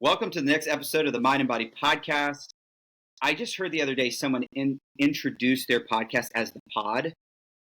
Welcome to the next episode of the Mind and Body Podcast. I just heard the other day someone introduced their podcast as the pod,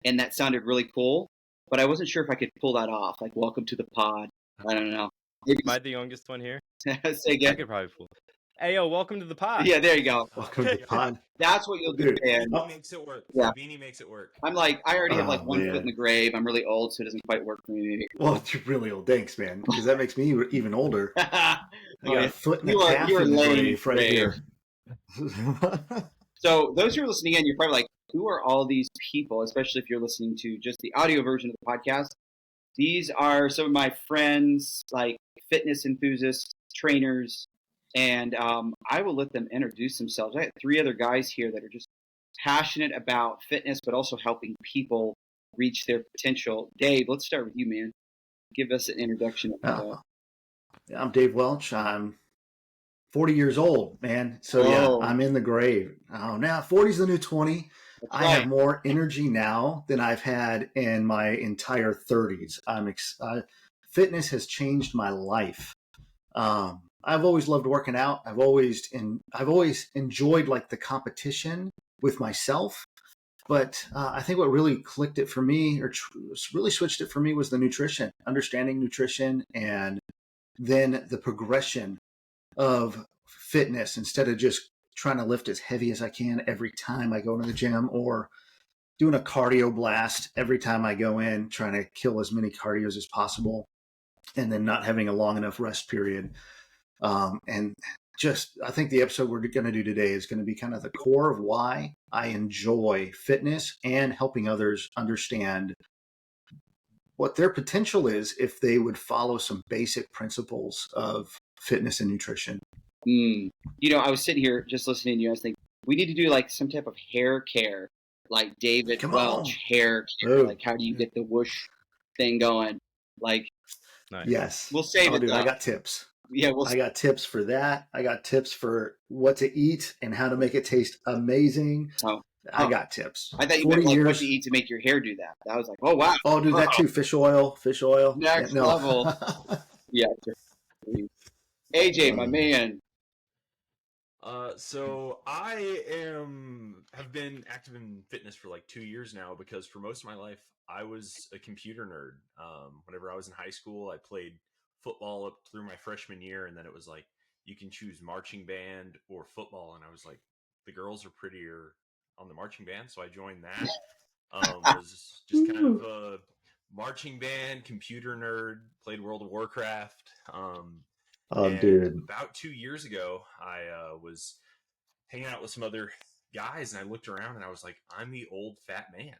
and that sounded really cool, but I wasn't sure if I could pull that off. Like, welcome to the pod. I don't know. Am I the youngest one here? Say again. I could probably pull it. Hey, yo, welcome to the pod. Yeah, there you go. Welcome to the pod. That's what you'll do, man. Beanie makes it work. Yeah. Beanie makes it work. I'm like, I already have like one man. foot in the grave. I'm really old, so it doesn't quite work for me. Maybe. Well, you're really old. Thanks, man. Because that makes me even older. I got a foot in the calf you are in the lame, grave right here. So those who are listening in, you're probably like, who are all these people, especially if you're listening to just the audio version of the podcast? These are some of my friends, like fitness enthusiasts, trainers, and I will let them introduce themselves. I have three other guys here that are just passionate about fitness, but also helping people reach their potential. Dave, let's start with you, man. Give us an introduction. I'm Dave Welch. I'm 40 years old, man. So, yeah, I'm in the grave. Oh, now 40 is the new 20. That's I right. have more energy now than I've had in my entire 30s. Fitness has changed my life. I've always loved working out. I've always enjoyed like the competition with myself. But I think what really clicked it for me, or really switched it for me, was the nutrition, understanding nutrition, and then the progression of fitness instead of just trying to lift as heavy as I can every time I go into the gym, or doing a cardio blast every time I go in, trying to kill as many cardios as possible, and then not having a long enough rest period. And just, I think the episode we're going to do today is going to be kind of the core of why I enjoy fitness and helping others understand what their potential is if they would follow some basic principles of fitness and nutrition. You know, I was sitting here just listening to you. I was thinking, we need to do like some type of hair care, like David Welch hair care. Like, how do you get the whoosh thing going? Like, Nice. Yes. We'll save it. Dude, I got tips. Yeah, I got tips for that. I got tips for what to eat and how to make it taste amazing. I got tips. I thought you meant like what to eat to make your hair do that. I was like, oh, wow. Oh, do that too. Fish oil. Next level. Yeah. AJ, my man. So I have been active in fitness for like 2 years now, because for most of my life I was a computer nerd. Whenever I was in high school, I played football up through my freshman year, and then it was like you can choose marching band or football, and I was like, the girls are prettier on the marching band, so I joined that. Was just kind of a marching band, computer nerd, played World of Warcraft. Dude. About 2 years ago, I was hanging out with some other guys, and I looked around and I was like, I'm the old fat man.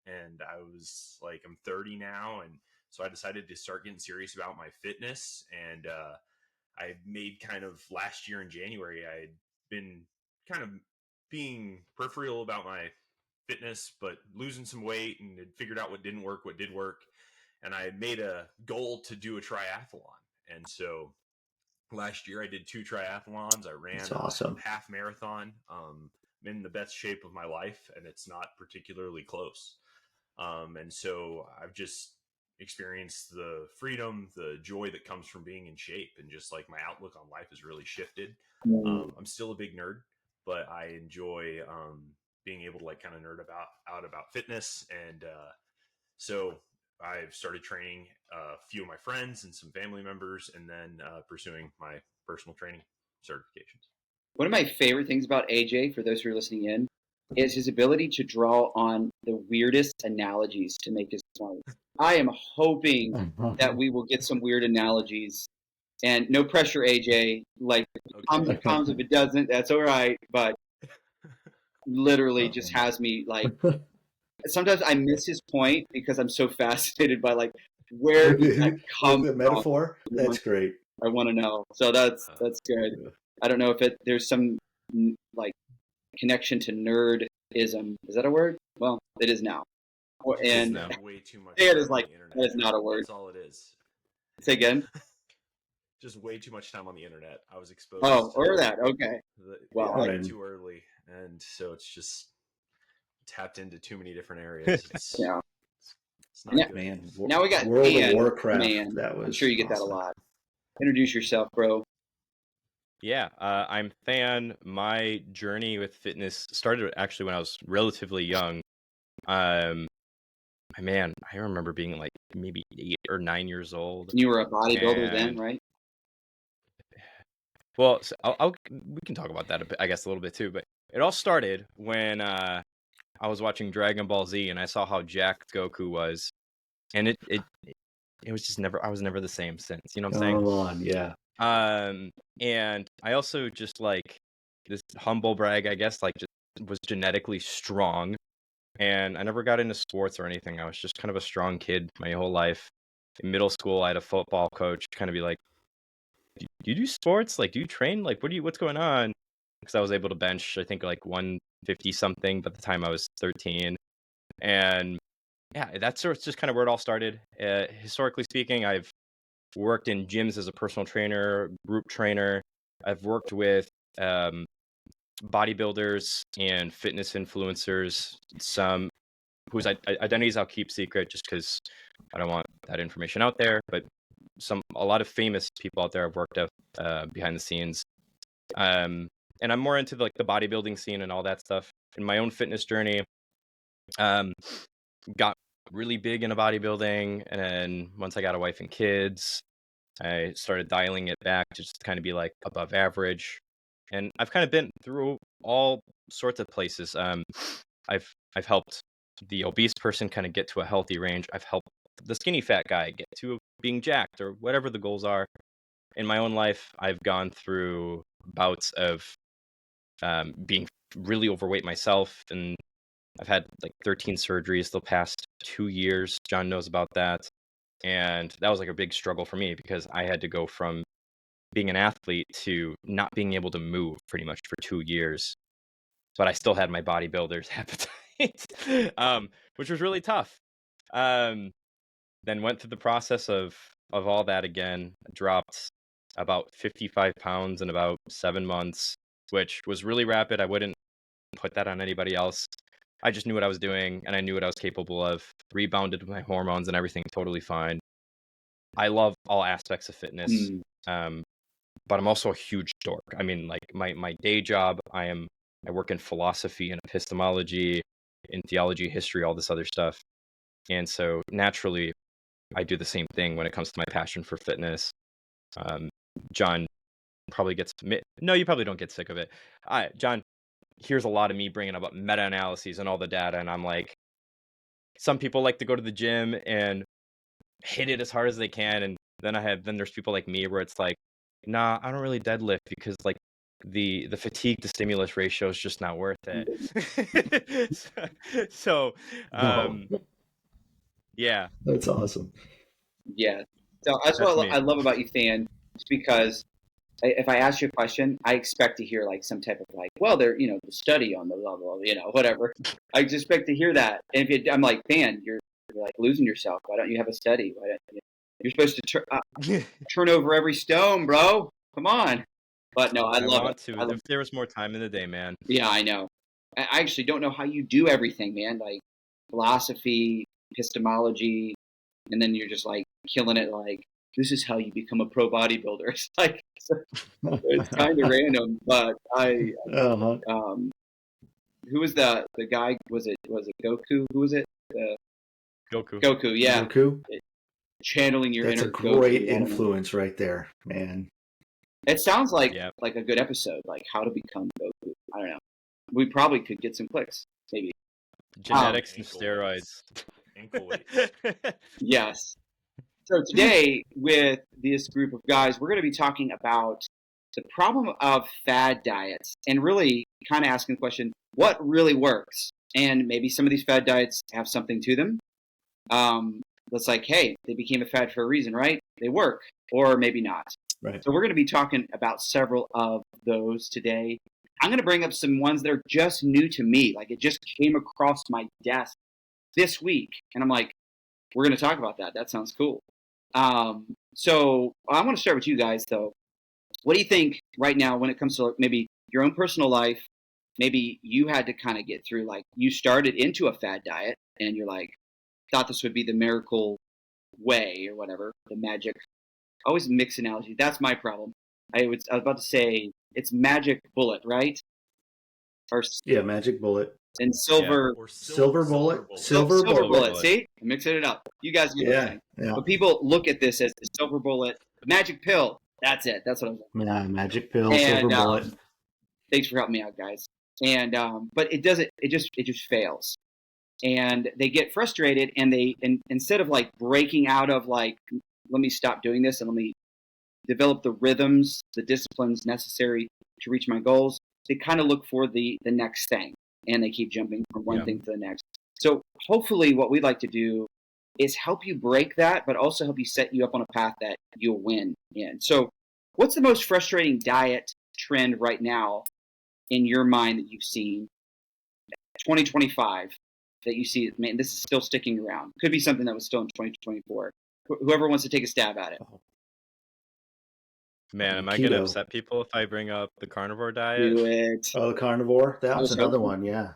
And I was like, I'm 30 now. And so I decided to start getting serious about my fitness. And I made kind of last year in January, I had been kind of being peripheral about my fitness, but losing some weight, and had figured out what didn't work, what did work. And I made a goal to do a triathlon. And so last year I did 2 triathlons. I ran a half marathon. I'm in the best shape of my life, and it's not particularly close. And so I've just experienced the freedom, the joy that comes from being in shape, and just like my outlook on life has really shifted. I'm still a big nerd, but I enjoy being able to like kind of nerd about fitness. And so I've started training a few of my friends and some family members, and then pursuing my personal training certifications. One of my favorite things about AJ, for those who are listening in, is his ability to draw on the weirdest analogies to make his point. I am hoping that we will get some weird analogies. And no pressure, AJ. Like, comes if it doesn't, that's all right. But literally just has me like... Sometimes I miss his point because I'm so fascinated by like where did that come the metaphor. From? That's great. I want to know. So that's good. I don't know if there's some like connection to nerdism. Is that a word? Well, it is now. And way too much. It is like that is not a word. That's all it is. Say again. Just way too much time on the internet. I was exposed. Oh, or that. Okay. Too early, and so it's just tapped into too many different areas. It's not good. Man. Now we got World of Warcraft. Man. That was I'm sure you get that a lot. Introduce yourself, bro. Yeah, I'm Than. My journey with fitness started actually when I was relatively young. Um, I remember being like maybe 8 or 9 years old, You were a bodybuilder then, and right? well, so we can talk about that a bit, I guess, a little bit too. But it all started when I was watching Dragon Ball Z, and I saw how jacked Goku was, and it was just never. I was never the same since. You know what I'm saying? Come on, yeah. And I also just like this humble brag, I guess, like just was genetically strong, and I never got into sports or anything. I was just kind of a strong kid my whole life. In middle school, I had a football coach kind of be like, do you do sports? Like, do you train? Like, what's going on? Because I was able to bench, I think, like 150 something by the time I was 13. And yeah, that's sort of just kind of where it all started. Historically speaking, I've worked in gyms as a personal trainer, group trainer. I've worked with um, bodybuilders and fitness influencers, some whose identities I'll keep secret just because I don't want that information out there. But a lot of famous people out there I've worked with behind the scenes. And I'm more into like the bodybuilding scene and all that stuff. In my own fitness journey, um, got really big into bodybuilding, and then once I got a wife and kids, I started dialing it back to just kind of be like above average. And I've kind of been through all sorts of places. I've helped the obese person kind of get to a healthy range. I've helped the skinny fat guy get to being jacked or whatever the goals are. In my own life, I've gone through bouts of being really overweight myself, and I've had like 13 surgeries the past 2 years. John knows about that. And that was like a big struggle for me because I had to go from being an athlete to not being able to move pretty much for 2 years. But I still had my bodybuilder's appetite, which was really tough. Um, then went through the process of all that again, dropped about 55 pounds in about 7 months, which was really rapid. I wouldn't put that on anybody else. I just knew what I was doing and I knew what I was capable of. Rebounded with my hormones and everything totally fine. I love all aspects of fitness, um, but I'm also a huge dork. I mean, like my day job, I work in philosophy and epistemology, in theology, history, all this other stuff, and so naturally, I do the same thing when it comes to my passion for fitness. John probably gets no, you probably don't get sick of it. John here's a lot of me bringing up meta-analyses and all the data, and I'm like, some people like to go to the gym and hit it as hard as they can, and then there's people like me where it's like, nah, I don't really deadlift because like the fatigue to stimulus ratio is just not worth it. so No, yeah, that's awesome. Yeah. So that's that's what me. I love about you, Than, just because if I ask you a question, I expect to hear like some type of like, well, there, the study on the blah blah, whatever. I just expect to hear that. And I'm like, Than, you're like losing yourself. Why don't you have a study? Why don't you're supposed to turn over every stone, bro? Come on. But no, I love want it. to if there was more time in the day, man. Yeah, I know. I actually don't know how you do everything, man. Like philosophy, epistemology, and then you're just like killing it. Like this is how you become a pro bodybuilder. It's like it's kind of random, but Uh-huh. who was the guy? Was it Goku? Who was it? Goku. Goku, yeah. Goku? Channeling your That's a inner great Goku. influence right there, man. It sounds like Yeah. a good episode, like how to become Goku. I don't know. We probably could get some clicks, maybe. Genetics and Ankle steroids. Ankle weights. Yes. So today, with this group of guys, we're going to be talking about the problem of fad diets and really kind of asking the question, what really works? And maybe some of these fad diets have something to them. That's like, hey, they became a fad for a reason, right? They work, or maybe not. Right. So we're going to be talking about several of those today. I'm going to bring up some ones that are just new to me. Like it just came across my desk this week. And I'm like, we're going to talk about that. That sounds cool. So I want to start with you guys, though. What do you think right now when it comes to maybe your own personal life? Maybe you had to kind of get through, like you started into a fad diet and you're like, thought this would be the miracle way or whatever, the magic. Always mix analogy. That's my problem. I was about to say it's Magic Bullet, right? Or Yeah, Magic Bullet. and Silver Or Silver Bullet. Silver Silver Bullet. Bullet. See, I'm mixing it up. You guys get what I'm Yeah, saying. yeah. But people look at this as the Silver Bullet, Magic Pill. That's it. That's what I'm saying. Yeah, Magic Pill, And, Silver Bullet. Thanks for helping me out, guys. And but it doesn't. It just fails. And they get frustrated, and instead of like breaking out of like, let me stop doing this and let me develop the rhythms, the disciplines necessary to reach my goals, they kind of look for the next thing, and they keep jumping from one thing to the next. So hopefully what we'd like to do is help you break that, but also help you set you up on a path that you'll win in. So what's the most frustrating diet trend right now in your mind that you've seen 2025 that you see, man, this is still sticking around? Could be something that was still in 2024. Whoever wants to take a stab at it. Man, am I Keto. going to upset people if I bring up the carnivore diet? Do it. Oh, the carnivore. That was another one. Yeah.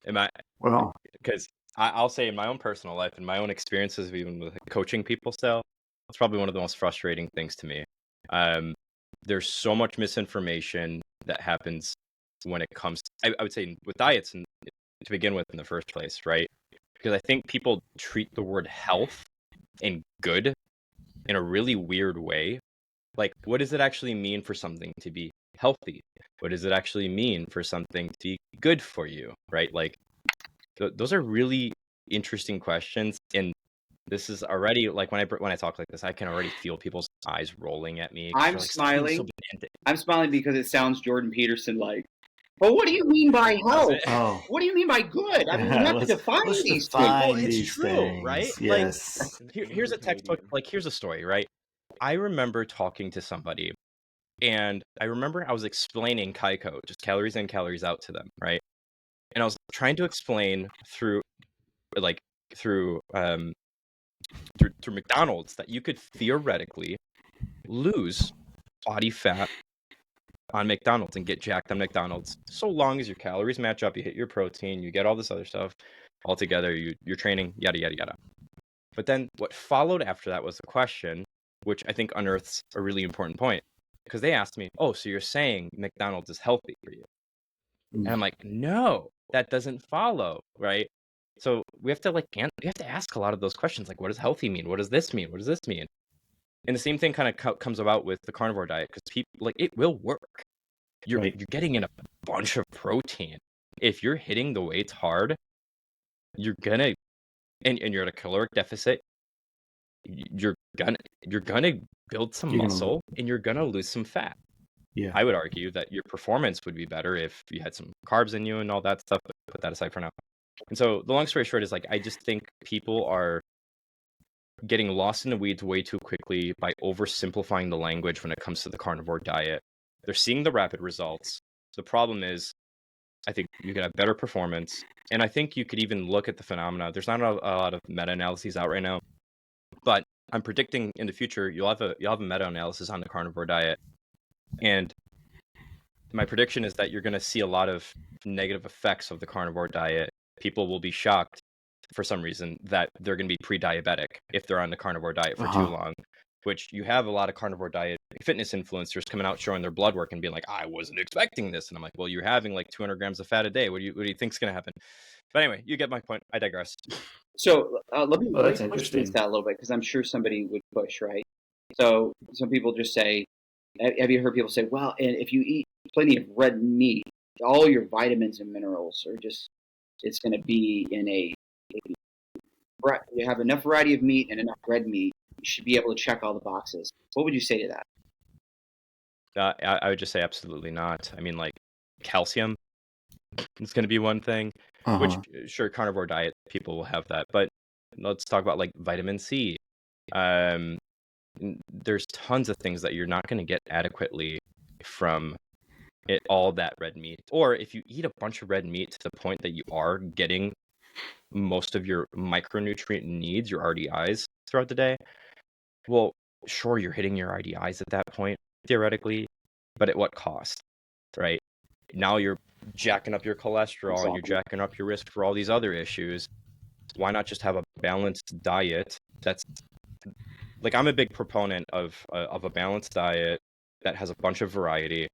Am I? Well, Because I'll say in my own personal life and my own experiences, even with coaching people still, it's probably one of the most frustrating things to me. There's so much misinformation that happens when it comes to, I would say with diets and to begin with in the first place, right? Because I think people treat the word health and good in a really weird way. Like, what does it actually mean for something to be healthy? What does it actually mean for something to be good for you, right? Like, those are really interesting questions. And this is already, like, when I talk like this, I can already feel people's eyes rolling at me. I'm like, smiling. I'm smiling because it sounds Jordan Peterson like, but what do you mean by health? oh, What do you mean by good? I mean, you have to define let's these define things. It's these true, things. right? Yes. Like, here's a textbook. Like, here's a story, right? I remember talking to somebody, and I remember I was explaining Kaiko, just calories in, calories out to them, right? And I was trying to explain through McDonald's that you could theoretically lose body fat on McDonald's and get jacked on McDonald's, so long as your calories match up, you hit your protein, you get all this other stuff all together, you're training, yada, yada, yada. But then what followed after that was a question, which I think unearths a really important point, because they asked me, oh, so you're saying McDonald's is healthy for you? And I'm like, no, that doesn't follow, right? So we have to ask a lot of those questions, like, what does healthy mean? What does this mean? What does this mean? And the same thing kind of comes about with the carnivore diet, because people, like, it will work. You're getting in a bunch of protein. If you're hitting the weights hard, you're gonna, and you're at a caloric deficit, you're gonna build some muscle and you're gonna lose some fat. Yeah. I would argue that your performance would be better if you had some carbs in you and all that stuff, but put that aside for now. And so the long story short is, like, I just think people are getting lost in the weeds way too quickly by oversimplifying the language when it comes to the carnivore diet. They're seeing the rapid results. The problem is, I think you could have better performance. And I think you could even look at the phenomena. There's not a lot of meta-analyses out right now, but I'm predicting in the future you'll have a meta-analysis on the carnivore diet. And my prediction is that you're going to see a lot of negative effects of the carnivore diet. People will be shocked for some reason that they're going to be pre-diabetic if they're on the carnivore diet for too long, which you have a lot of carnivore diet fitness influencers coming out showing their blood work and being like, I wasn't expecting this. And I'm like, well, you're having like 200 grams of fat a day. What do you think's going to happen? But anyway, you get my point. I digress. So let me that's push interesting. against that a little bit, because I'm sure somebody would push, right? So some people just say, have you heard people say, well, and if you eat plenty of red meat, all your vitamins and minerals are just, it's going to be in you have enough variety of meat and enough red meat, you should be able to check all the boxes. What would you say to that? I would just say absolutely not. I mean, like, calcium is going to be one thing, which, sure, carnivore diet, people will have that. But let's talk about, like, vitamin C. There's tons of things that you're not going to get adequately from all that red meat. Or if you eat a bunch of red meat to the point that you are getting most of your micronutrient needs, your RDIs, throughout the day, well, sure, you're hitting your RDIs at that point, theoretically, but at what cost, right? Now you're jacking up your cholesterol and you're jacking up your risk for all these other issues. Why not just have a balanced diet that's like I'm a big proponent of a balanced diet that has a bunch of variety,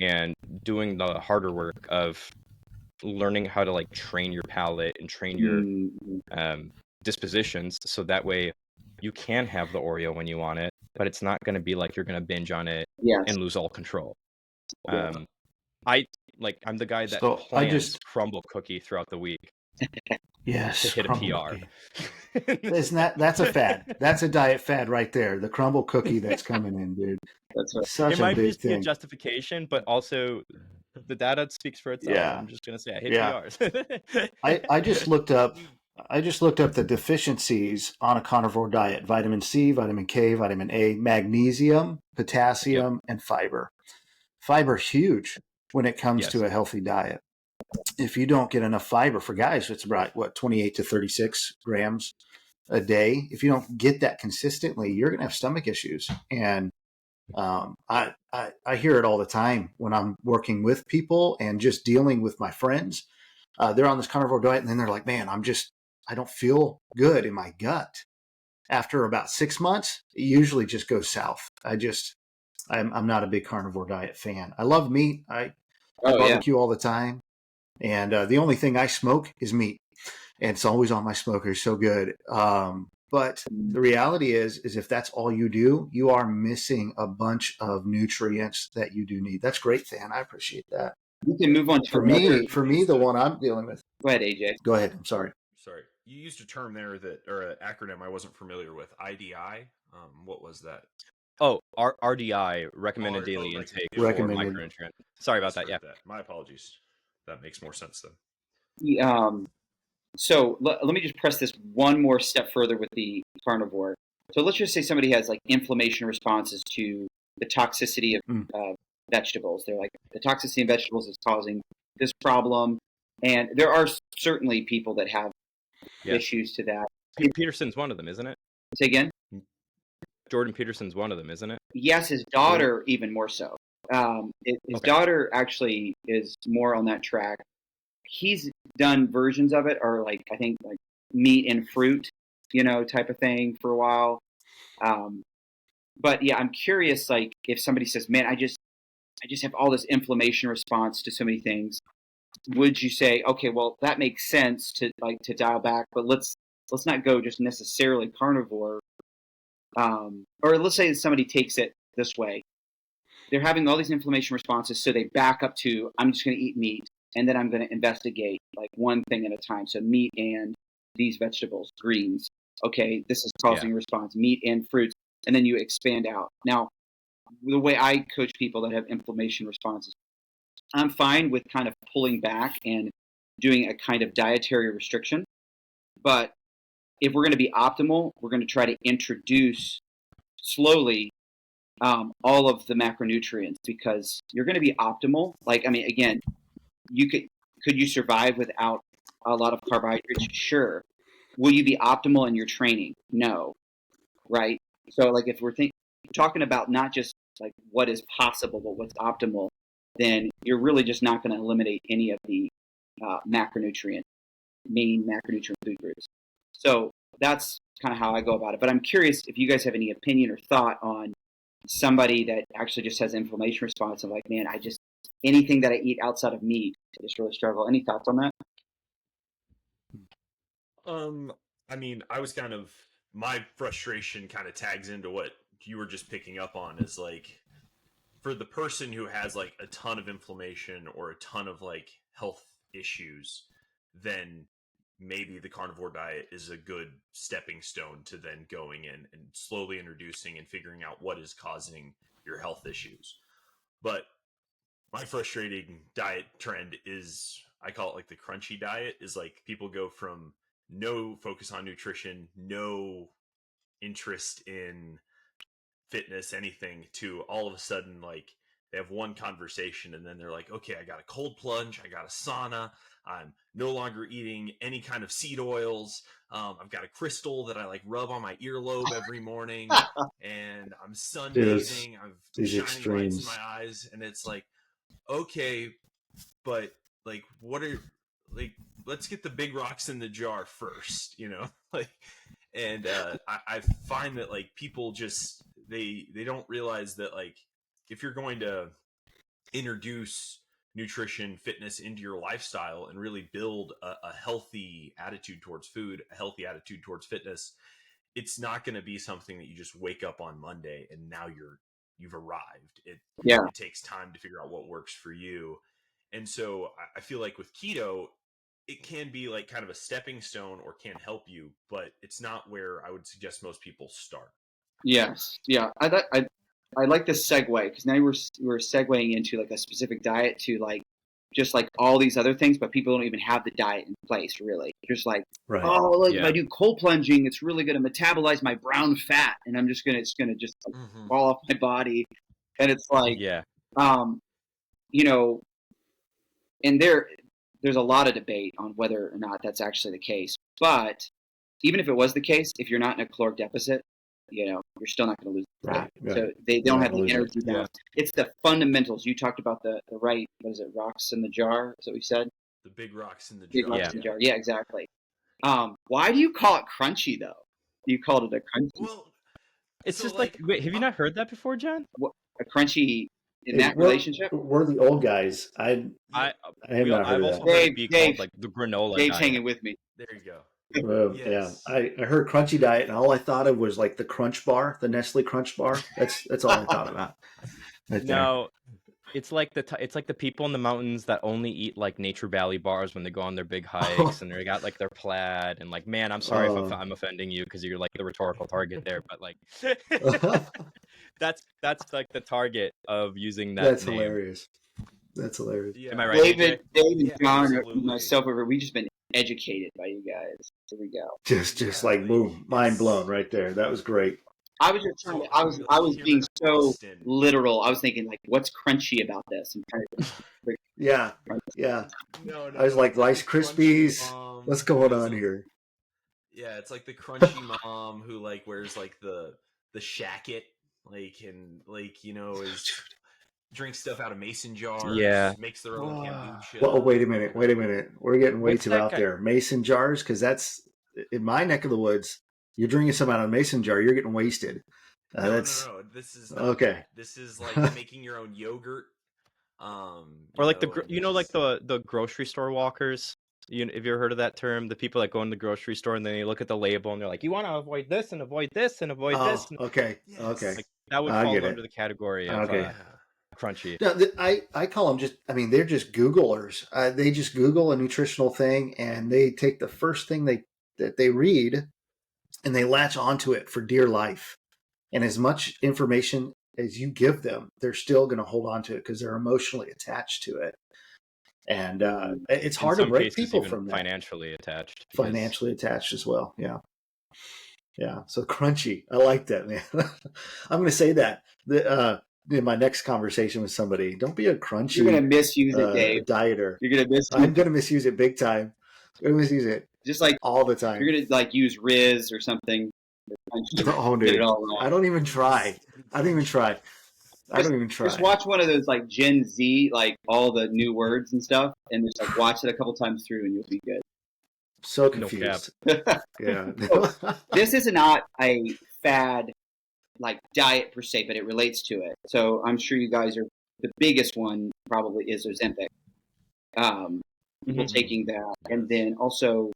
and doing the harder work of learning how to like train your palate and train your dispositions, so that way you can have the Oreo when you want it, but it's not going to be like you're going to binge on it Yes. and lose all control. Yeah. I'm the guy that So I plans just crumble cookie throughout the week to yes, hit a crumble PR. cookie. That's a fad. That's a diet fad right there. The crumble cookie that's coming in, dude. That's right. Such It a might big just be a thing. justification, but also the data speaks for itself. Yeah. I'm just gonna say I hit Yeah. PRs. I just looked up the deficiencies on a carnivore diet: vitamin C, vitamin K, vitamin A, magnesium, potassium, and fiber. Fiber's huge when it comes Yes. to a healthy diet. If you don't get enough fiber, for guys, it's about 28 to 36 grams a day. If you don't get that consistently, you're going to have stomach issues. And I hear it all the time when I'm working with people and just dealing with my friends. They're on this carnivore diet, and then they're like, man, I don't feel good in my gut. After about 6 months, it usually just goes south. I'm not a big carnivore diet fan. I love meat. I barbecue all the time. And the only thing I smoke is meat. And it's always on my smoker. It's so good. But the reality is if that's all you do, you are missing a bunch of nutrients that you do need. That's great, Than. I appreciate that. We can move on to For me, the one I'm dealing with. Go ahead, AJ. Go ahead. I'm sorry. Sorry, you used a term there or an acronym I wasn't familiar with. IDI. What was that? Oh, RDI, recommended daily intake for micronutrient. Sorry about that. Yeah. My apologies. That makes more sense then. So let me just press this one more step further with the carnivore. So let's just say somebody has like inflammation responses to the toxicity of vegetables. They're like, the toxicity in vegetables is causing this problem. And there are certainly people that have issues to that. Peterson's one of them, isn't it? Say again? Jordan Peterson's one of them, isn't it? Yes, his daughter even more so. His daughter actually is more on that track. He's done versions of it, or like I think like meat and fruit, type of thing for a while. But yeah, I'm curious, like if somebody says, "Man, I just have all this inflammation response to so many things," would you say, "Okay, well that makes sense to dial back, but let's not go just necessarily carnivore." Or let's say that somebody takes it this way. They're having all these inflammation responses, so they back up to, I'm just going to eat meat, and then I'm going to investigate like one thing at a time. So meat and these vegetables, greens. Okay, this is causing a response. Meat and fruits, and then you expand out. Now, the way I coach people that have inflammation responses, I'm fine with kind of pulling back and doing a kind of dietary restriction. But if we're going to be optimal, we're going to try to introduce slowly all of the macronutrients, because you're going to be optimal. Like, I mean, again, could you survive without a lot of carbohydrates? Sure. Will you be optimal in your training? No. Right. So like if we're talking about not just like what is possible, but what's optimal, then you're really just not going to eliminate any of the main macronutrient food groups. So that's kind of how I go about it. But I'm curious if you guys have any opinion or thought on somebody that actually just has inflammation response of like, man, anything that I eat outside of meat, I just really struggle. Any thoughts on that? I mean, my frustration kind of tags into what you were just picking up on, is like, for the person who has like a ton of inflammation or a ton of like health issues, then maybe the carnivore diet is a good stepping stone to then going in and slowly introducing and figuring out what is causing your health issues. But my frustrating diet trend is, I call it like the crunchy diet, is like people go from no focus on nutrition, no interest in fitness, anything, to all of a sudden like they have one conversation and then they're like, okay, I got a cold plunge, I got a sauna, I'm no longer eating any kind of seed oils, I've got a crystal that I like rub on my earlobe every morning, and I'm sunbathing, I've shining lights in my eyes, and it's like, okay, but like what are like let's get the big rocks in the jar first, you know, like, and I find that like people just they don't realize that like if you're going to introduce nutrition, fitness into your lifestyle and really build a healthy attitude towards food, a healthy attitude towards fitness, it's not going to be something that you just wake up on Monday and now you've arrived. Yeah. It takes time to figure out what works for you. And so I feel like with keto, it can be like kind of a stepping stone or can help you, but it's not where I would suggest most people start. Yes. Yeah. I like this segue because now we're segueing into like a specific diet to like just like all these other things, but people don't even have the diet in place really. Just like, Right. oh, look, if Yeah. I do cold plunging, it's really going to metabolize my brown fat, and it's gonna just like, fall off my body, and it's like, Yeah. you know, and there's a lot of debate on whether or not that's actually the case. But even if it was the case, if you're not in a caloric deficit, you know, you're still not going to lose the Right, weight. right. So they don't have the lose it. energy balance. It's the fundamentals. You talked about the right, what is it, rocks in the jar? Is that what we said? The big rocks in the Big jar. rocks in the jar. Yeah, exactly. Why do you call it crunchy though? You called it a crunchy. Well, It's so, just like, wait, have you not heard that before, John? A crunchy in Hey, that relationship? We're the old guys. I have not heard I've of also that. heard it be called like the granola Dave's diet. hanging with me. there you go. Yeah, I heard crunchy diet, and all I thought of was like the Crunch Bar, the Nestle Crunch Bar. That's all I thought about. Right there. No, it's like it's like the people in the mountains that only eat like Nature Valley bars when they go on their big hikes, and they got like their plaid, and like, man, I'm sorry if I'm offending you because you're like the rhetorical target there, but like that's like the target of using that That's name. hilarious. That's hilarious. Yeah. Am I right, David, AJ? and John, and absolutely. myself, we've just been educated by you guys. Here we go. Just like boom, mind blown right there. That was great. I was just trying to, I was being so literal. I was thinking like, what's crunchy about this? I'm trying to Yeah. No, I was like Rice the crunchy Krispies. mom What's going who on is- here? Yeah, it's like the crunchy mom who like wears like the shacket, like, and like, you know, is drinks stuff out of mason jars. Yeah. Makes their own kombucha. Well, wait a minute. We're getting way What's too that out guy? there. Mason jars, because that's in my neck of the woods. You're drinking some out of a mason jar, you're getting wasted. No. This is not okay. that. This is like making your own yogurt. Or like like the grocery store walkers. Have you ever heard of that term? The people that go in the grocery store and then they look at the label and they're like, you want to avoid this and avoid this and avoid this. Okay. Yes. Okay. Like, that would I fall get under it. the category of crunchy. No, I call them they're just Googlers. They just Google a nutritional thing and they take the first thing that they read and they latch onto it for dear life. And as much information as you give them, they're still going to hold on to it because they're emotionally attached to it. And it's hard to break people from that. Financially attached. Financially attached as well. Yeah. Yeah. So crunchy. I like that, man. I'm going to say that in my next conversation with somebody. Don't be a crunchy. You're going to misuse it, Dave. Dieter. You're going to misuse I'm going to misuse it big time. I'm going to misuse it. Just like all the time. You're going to like use Riz or something. Oh, dude. I don't even try. Just watch one of those like Gen Z, like all the new words and stuff, and just like watch it a couple times through, and you'll be good. So confused. Yeah. This is not a fad like diet per se, but it relates to it. So I'm sure you guys are the biggest one probably is Ozempic. People taking that, and then also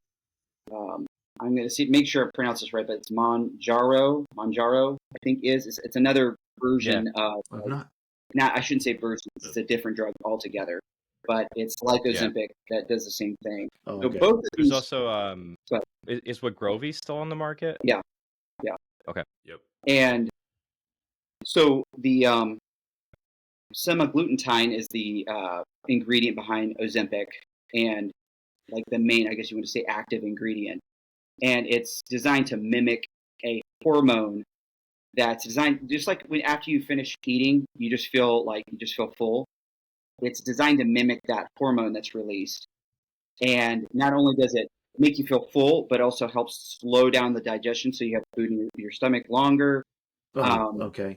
I'm going to make sure I pronounce this right, but it's Monjaro, I think it's another version of, I shouldn't say version, it's a different drug altogether, but it's like Ozempic that does the same thing. Oh, so okay. both of these, there's also, is Wegovy still on the market? Yeah. Okay. Yep. And so the semaglutide is the ingredient behind Ozempic, and like the main, I guess you want to say, active ingredient. And it's designed to mimic a hormone that's designed, just like when after you finish eating, you just feel full. It's designed to mimic that hormone that's released. And not only does it make you feel full, but also helps slow down the digestion so you have food in your stomach longer. Okay.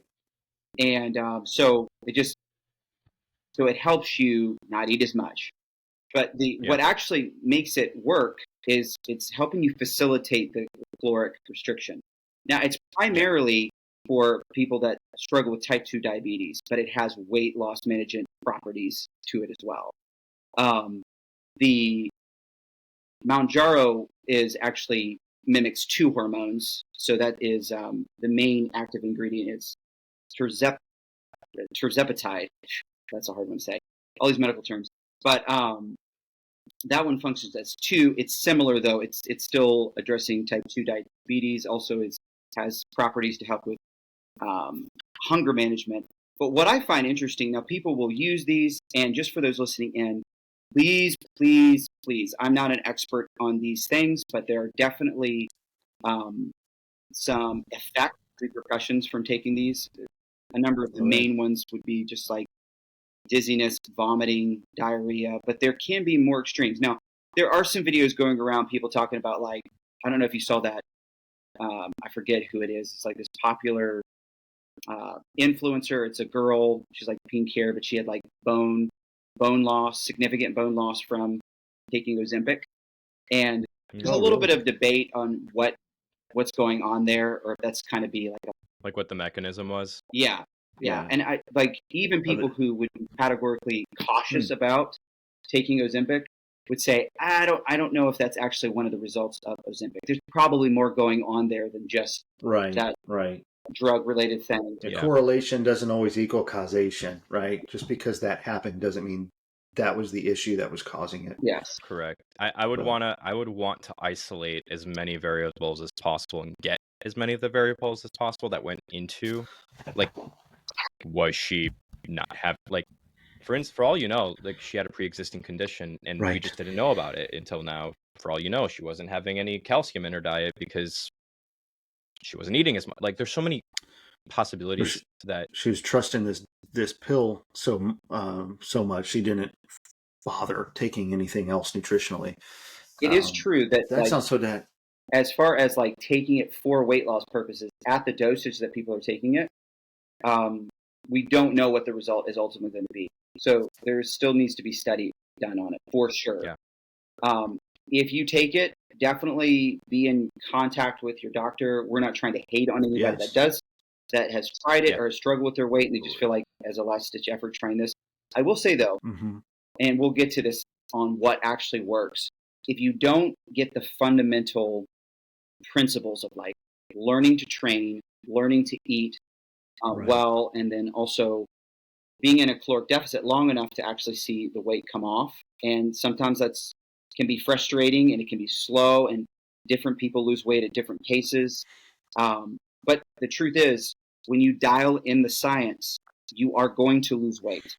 And so it helps you not eat as much. But what actually makes it work is it's helping you facilitate the caloric restriction. Now, it's primarily for people that struggle with type 2 diabetes, but it has weight loss management properties to it as well. The Mounjaro is actually mimics 2 hormones. So that is the main active ingredient is terzepatide. That's a hard one to say. All these medical terms. But that one functions as 2. It's similar, though. It's still addressing type 2 diabetes. Also has properties to help with hunger management. But what I find interesting, now people will use these, and just for those listening in, please, please, please, I'm not an expert on these things, but there are definitely some effect repercussions from taking these. A number of the main ones would be just like dizziness, vomiting, diarrhea, but there can be more extremes. Now, there are some videos going around, people talking about, like, I don't know if you saw that, I forget who it is. It's like this popular influencer. It's a girl. She's like pink hair, but she had like bone loss, significant bone loss from taking Ozempic. And there's a little bit of debate on what's going on there, or if that's kind of be like what the mechanism was. Yeah. And I like even people who would be categorically cautious about taking Ozempic would say, I don't know if that's actually one of the results of Ozempic. There's probably more going on there than just that drug-related thing. The correlation doesn't always equal causation, right? Just because that happened doesn't mean that was the issue that was causing it. Yes, correct. I would want to isolate as many variables as possible and get as many of the variables as possible that went into, like, was she not have, like, for instance, for all you know, like, she had a pre-existing condition and we just didn't know about it until now. For all you know, she wasn't having any calcium in her diet because she wasn't eating as much. Like, there's so many possibilities that she was trusting this pill so much she didn't bother taking anything else nutritionally. It is true that sounds so bad. As far as like taking it for weight loss purposes at the dosage that people are taking it, we don't know what the result is ultimately going to be. So there still needs to be study done on it for sure. Yeah. If you take it, definitely be in contact with your doctor. We're not trying to hate on anybody that has tried it or has struggled with their weight and they just feel like as a last ditch effort trying this. I will say though, and we'll get to this on what actually works. If you don't get the fundamental principles of like learning to train, learning to eat well, and then also being in a caloric deficit long enough to actually see the weight come off. And sometimes that's can be frustrating and it can be slow, and different people lose weight at different paces. But the truth is, when you dial in the science, you are going to lose weight.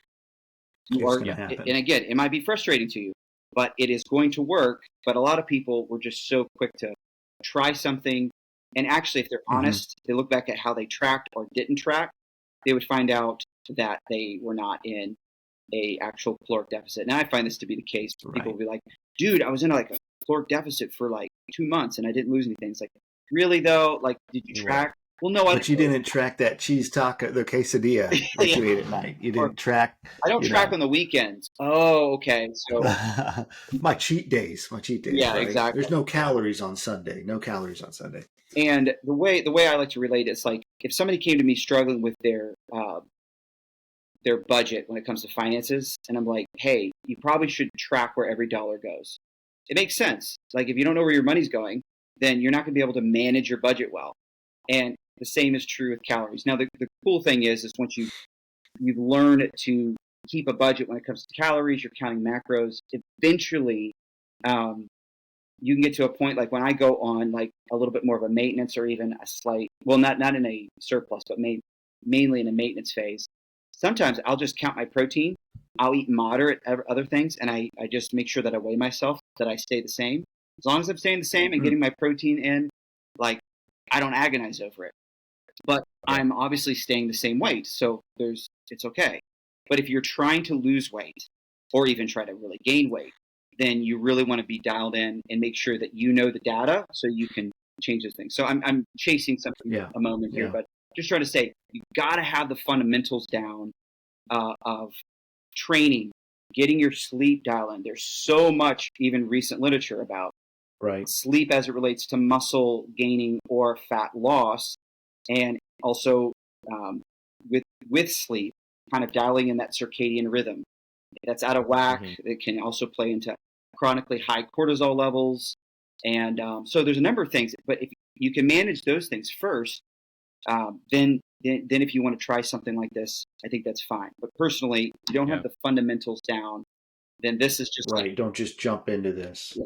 And again, it might be frustrating to you, but it is going to work. But a lot of people were just so quick to try something. And actually, if they're honest, they look back at how they tracked or didn't track, they would find out that they were not in a actual caloric deficit. And I find this to be the case. People will be like, dude, I was in like a caloric deficit for like 2 months and I didn't lose anything. It's like, really though? Like, did you track? Well, no, but you didn't track that cheese taco, the quesadilla that you ate at night. You didn't track. I don't track on the weekends. Oh, okay. So my cheat days. Yeah, exactly. There's no calories on Sunday. And the way I like to relate it is like if somebody came to me struggling with their budget when it comes to finances, and I'm like, hey, you probably should track where every dollar goes. It makes sense. Like if you don't know where your money's going, then you're not going to be able to manage your budget well. And the same is true with calories. Now, the cool thing is once you've learned to keep a budget when it comes to calories, you're counting macros, eventually you can get to a point like when I go on like a little bit more of a maintenance or even a slight, well, not in a surplus, but mainly in a maintenance phase. Sometimes I'll just count my protein. I'll eat moderate other things, and I just make sure that I weigh myself, that I stay the same. As long as I'm staying the same and getting my protein in, like I don't agonize over it. But I'm obviously staying the same weight, so it's okay. But if you're trying to lose weight or even try to really gain weight, then you really want to be dialed in and make sure that you know the data so you can change those things. So I'm chasing something a moment here, but just trying to say you got to have the fundamentals down of training, getting your sleep dial in. There's so much even recent literature about sleep as it relates to muscle gaining or fat loss, and also with sleep, kind of dialing in that circadian rhythm that's out of whack. It can also play into chronically high cortisol levels, and so there's a number of things. But if you can manage those things first, then if you want to try something like this, I think that's fine. But personally, if you don't have the fundamentals down, then this is just don't just jump into this.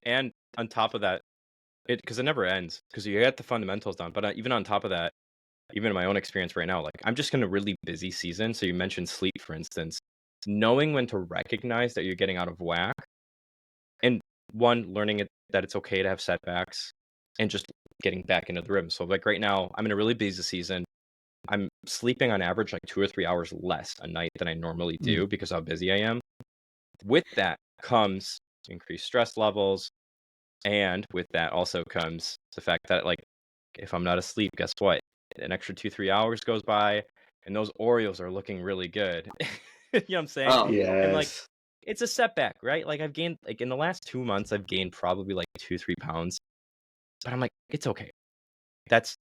And on top of that, because it never ends, because you get the fundamentals down. But even on top of that, even in my own experience right now, like I'm just in a really busy season. So you mentioned sleep, for instance, knowing when to recognize that you're getting out of whack, and learning that it's okay to have setbacks, and just getting back into the rhythm. So like right now, I'm in a really busy season. I'm sleeping on average like 2 or 3 hours less a night than I normally do because of how busy I am. With that comes increased stress levels. And with that also comes the fact that, like, if I'm not asleep, guess what? An extra 2-3 hours goes by, and those Oreos are looking really good. You know what I'm saying? Oh, And like, it's a setback, right? Like I've gained, like in the last 2 months, I've gained probably like 2-3 pounds. But I'm like, it's okay. That's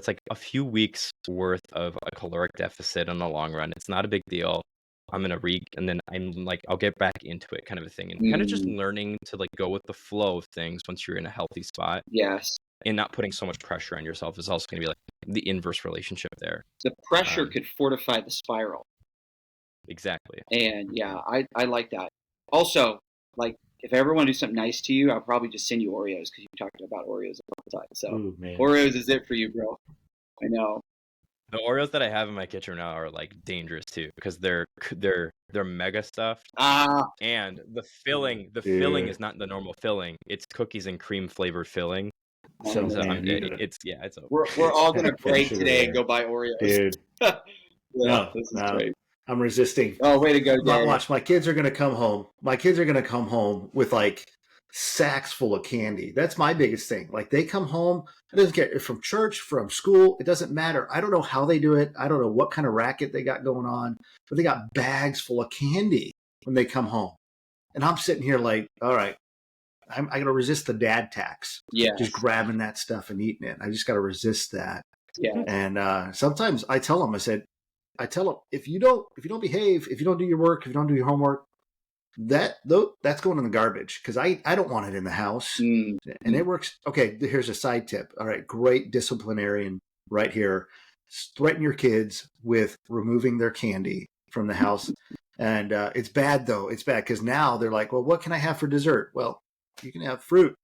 like a few weeks worth of a caloric deficit in the long run. It's not a big deal. I'm gonna and then I'm like, I'll get back into it, kind of a thing, and kind of just learning to like go with the flow of things once you're in a healthy spot. Yes. And not putting so much pressure on yourself is also gonna be like the inverse relationship there. The pressure could fortify the spiral. Exactly. And I like that. Also, like if I ever want to do something nice to you, I'll probably just send you Oreos because you talked about Oreos all the time. So Oreos is it for you, bro. I know. The Oreos that I have in my kitchen now are like dangerous too because they're mega stuffed. And the filling is not the normal filling. It's cookies and cream flavored filling. So it's over. We're all gonna break today and go buy Oreos. Dude. This is great. I'm resisting. Oh, way to go, Dave. Watch, my kids are gonna come home. My kids are gonna come home with like sacks full of candy. That's my biggest thing. Like they come home, it doesn't care from church, from school, it doesn't matter. I don't know how they do it. I don't know what kind of racket they got going on, but they got bags full of candy when they come home. And I'm sitting here like, all right, I got to resist the dad tax. Yeah. Just grabbing that stuff and eating it. I just got to resist that. Yeah. And sometimes I tell them, if you don't behave, if you don't do your work, if you don't do your homework, that's going in the garbage because I don't want it in the house. And it works. Okay, here's a side tip. All right, great disciplinarian right here. Threaten your kids with removing their candy from the house. And it's bad though. It's bad because now they're like, well, what can I have for dessert? Well, you can have fruit.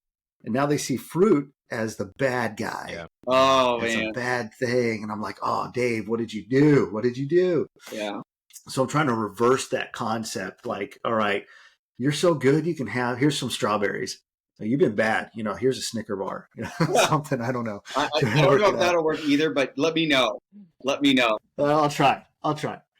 And now they see fruit as the bad guy. Yeah. Oh, it's man. a bad thing. And I'm like, oh, Dave, what did you do? What did you do? Yeah. So I'm trying to reverse that concept. Like, all right, you're so good. You can here's some strawberries. You've been bad. Here's a Snicker bar. Something. I don't know. I don't know if that'll work either, but let me know. I'll try.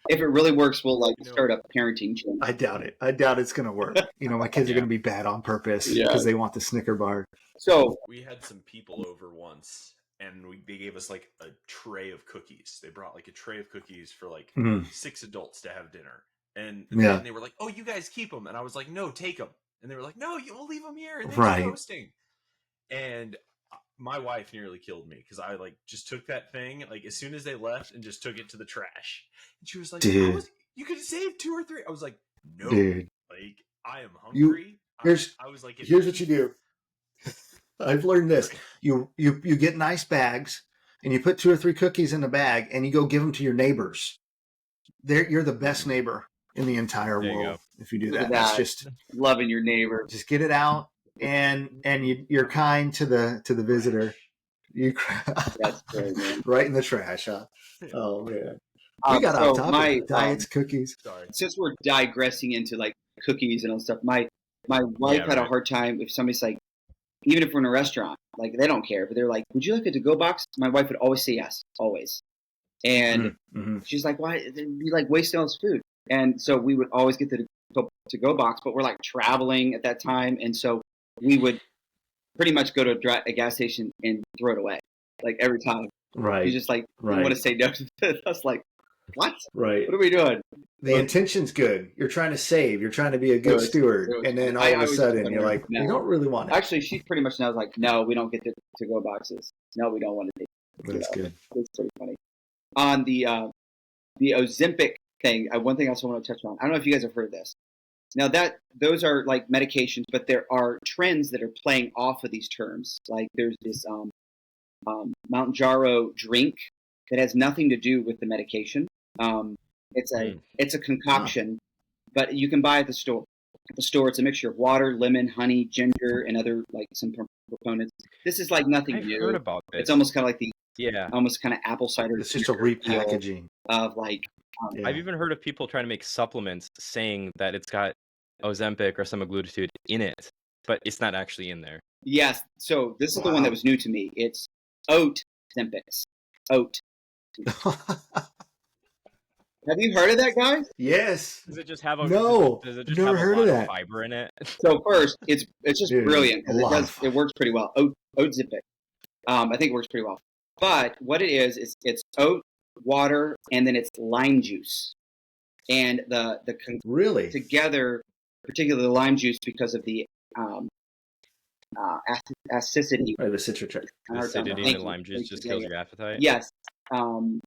If it really works, we'll start a parenting channel. I doubt it. I doubt it's going to work. My kids are going to be bad on purpose because they want the Snicker bar. So we had some people over once, and they gave us like a tray of cookies. They brought like a tray of cookies for like 6 adults to have dinner, and then they were like, "Oh, you guys keep them," and I was like, "No, take them." And they were like, "No, you'll leave them here." And they were roasting. And my wife nearly killed me because I just took that thing as soon as they left and just took it to the trash. And she was like, "Dude, you could save 2 or 3." I was like, "No, dude. I am hungry." Here's what you do. I've learned this. You get nice bags and you put 2 or 3 cookies in the bag and you go give them to your neighbors. You're the best neighbor in the entire world if you do that. That's just loving your neighbor. Just get it out. And you're kind to the visitor. That's great, man. Right in the trash, huh? Oh man, we got off topic. Diets, cookies. Sorry. Since we're digressing into cookies and all stuff, my wife had a hard time if somebody's like, even if we're in a restaurant, they don't care, but they're like, "Would you like a to-go box?" My wife would always say yes, always. And she's like, "Why? It'd be wasting all this food." And so we would always get the to-go box, but we're traveling at that time, and so we would pretty much go to a gas station and throw it away, every time. Right. You just you want to say no to us, What? Right. What are we doing? The intention's good. You're trying to save. You're trying to be a good steward. And then all of a sudden you're like, we don't really want it. Actually, she pretty much knows, like, no, we don't get to go boxes. No, we don't want to take it. That's good. It's pretty funny. On the Ozempic thing, one thing I also want to touch on. I don't know if you guys have heard of this. Now those are like medications, but there are trends that are playing off of these terms. Like there's this Mount Jaro drink that has nothing to do with the medication. It's a concoction, but you can buy at the store. At the store, it's a mixture of water, lemon, honey, ginger, and other like some components. This is like nothing I've new. heard about this. It's almost kind of like almost kind of apple cider. It's just a repackaging of like. I've even heard of people trying to make supplements saying that it's got Ozempic or semaglutide in it, but it's not actually in there. Yes. So this is the one that was new to me. It's Ozempic. Oat. Have you heard of that, guys? Yes. Does it just have a Does it just never have heard a lot of that. Fiber in it? So first, it's just brilliant because it works pretty well. Ozempic. I think it works pretty well. But what it is it's oat, water, and then it's lime juice. And the really together, particularly the lime juice, because of the acidity. Right, the citric. Acidity in the lime juice just kills your appetite? Yes.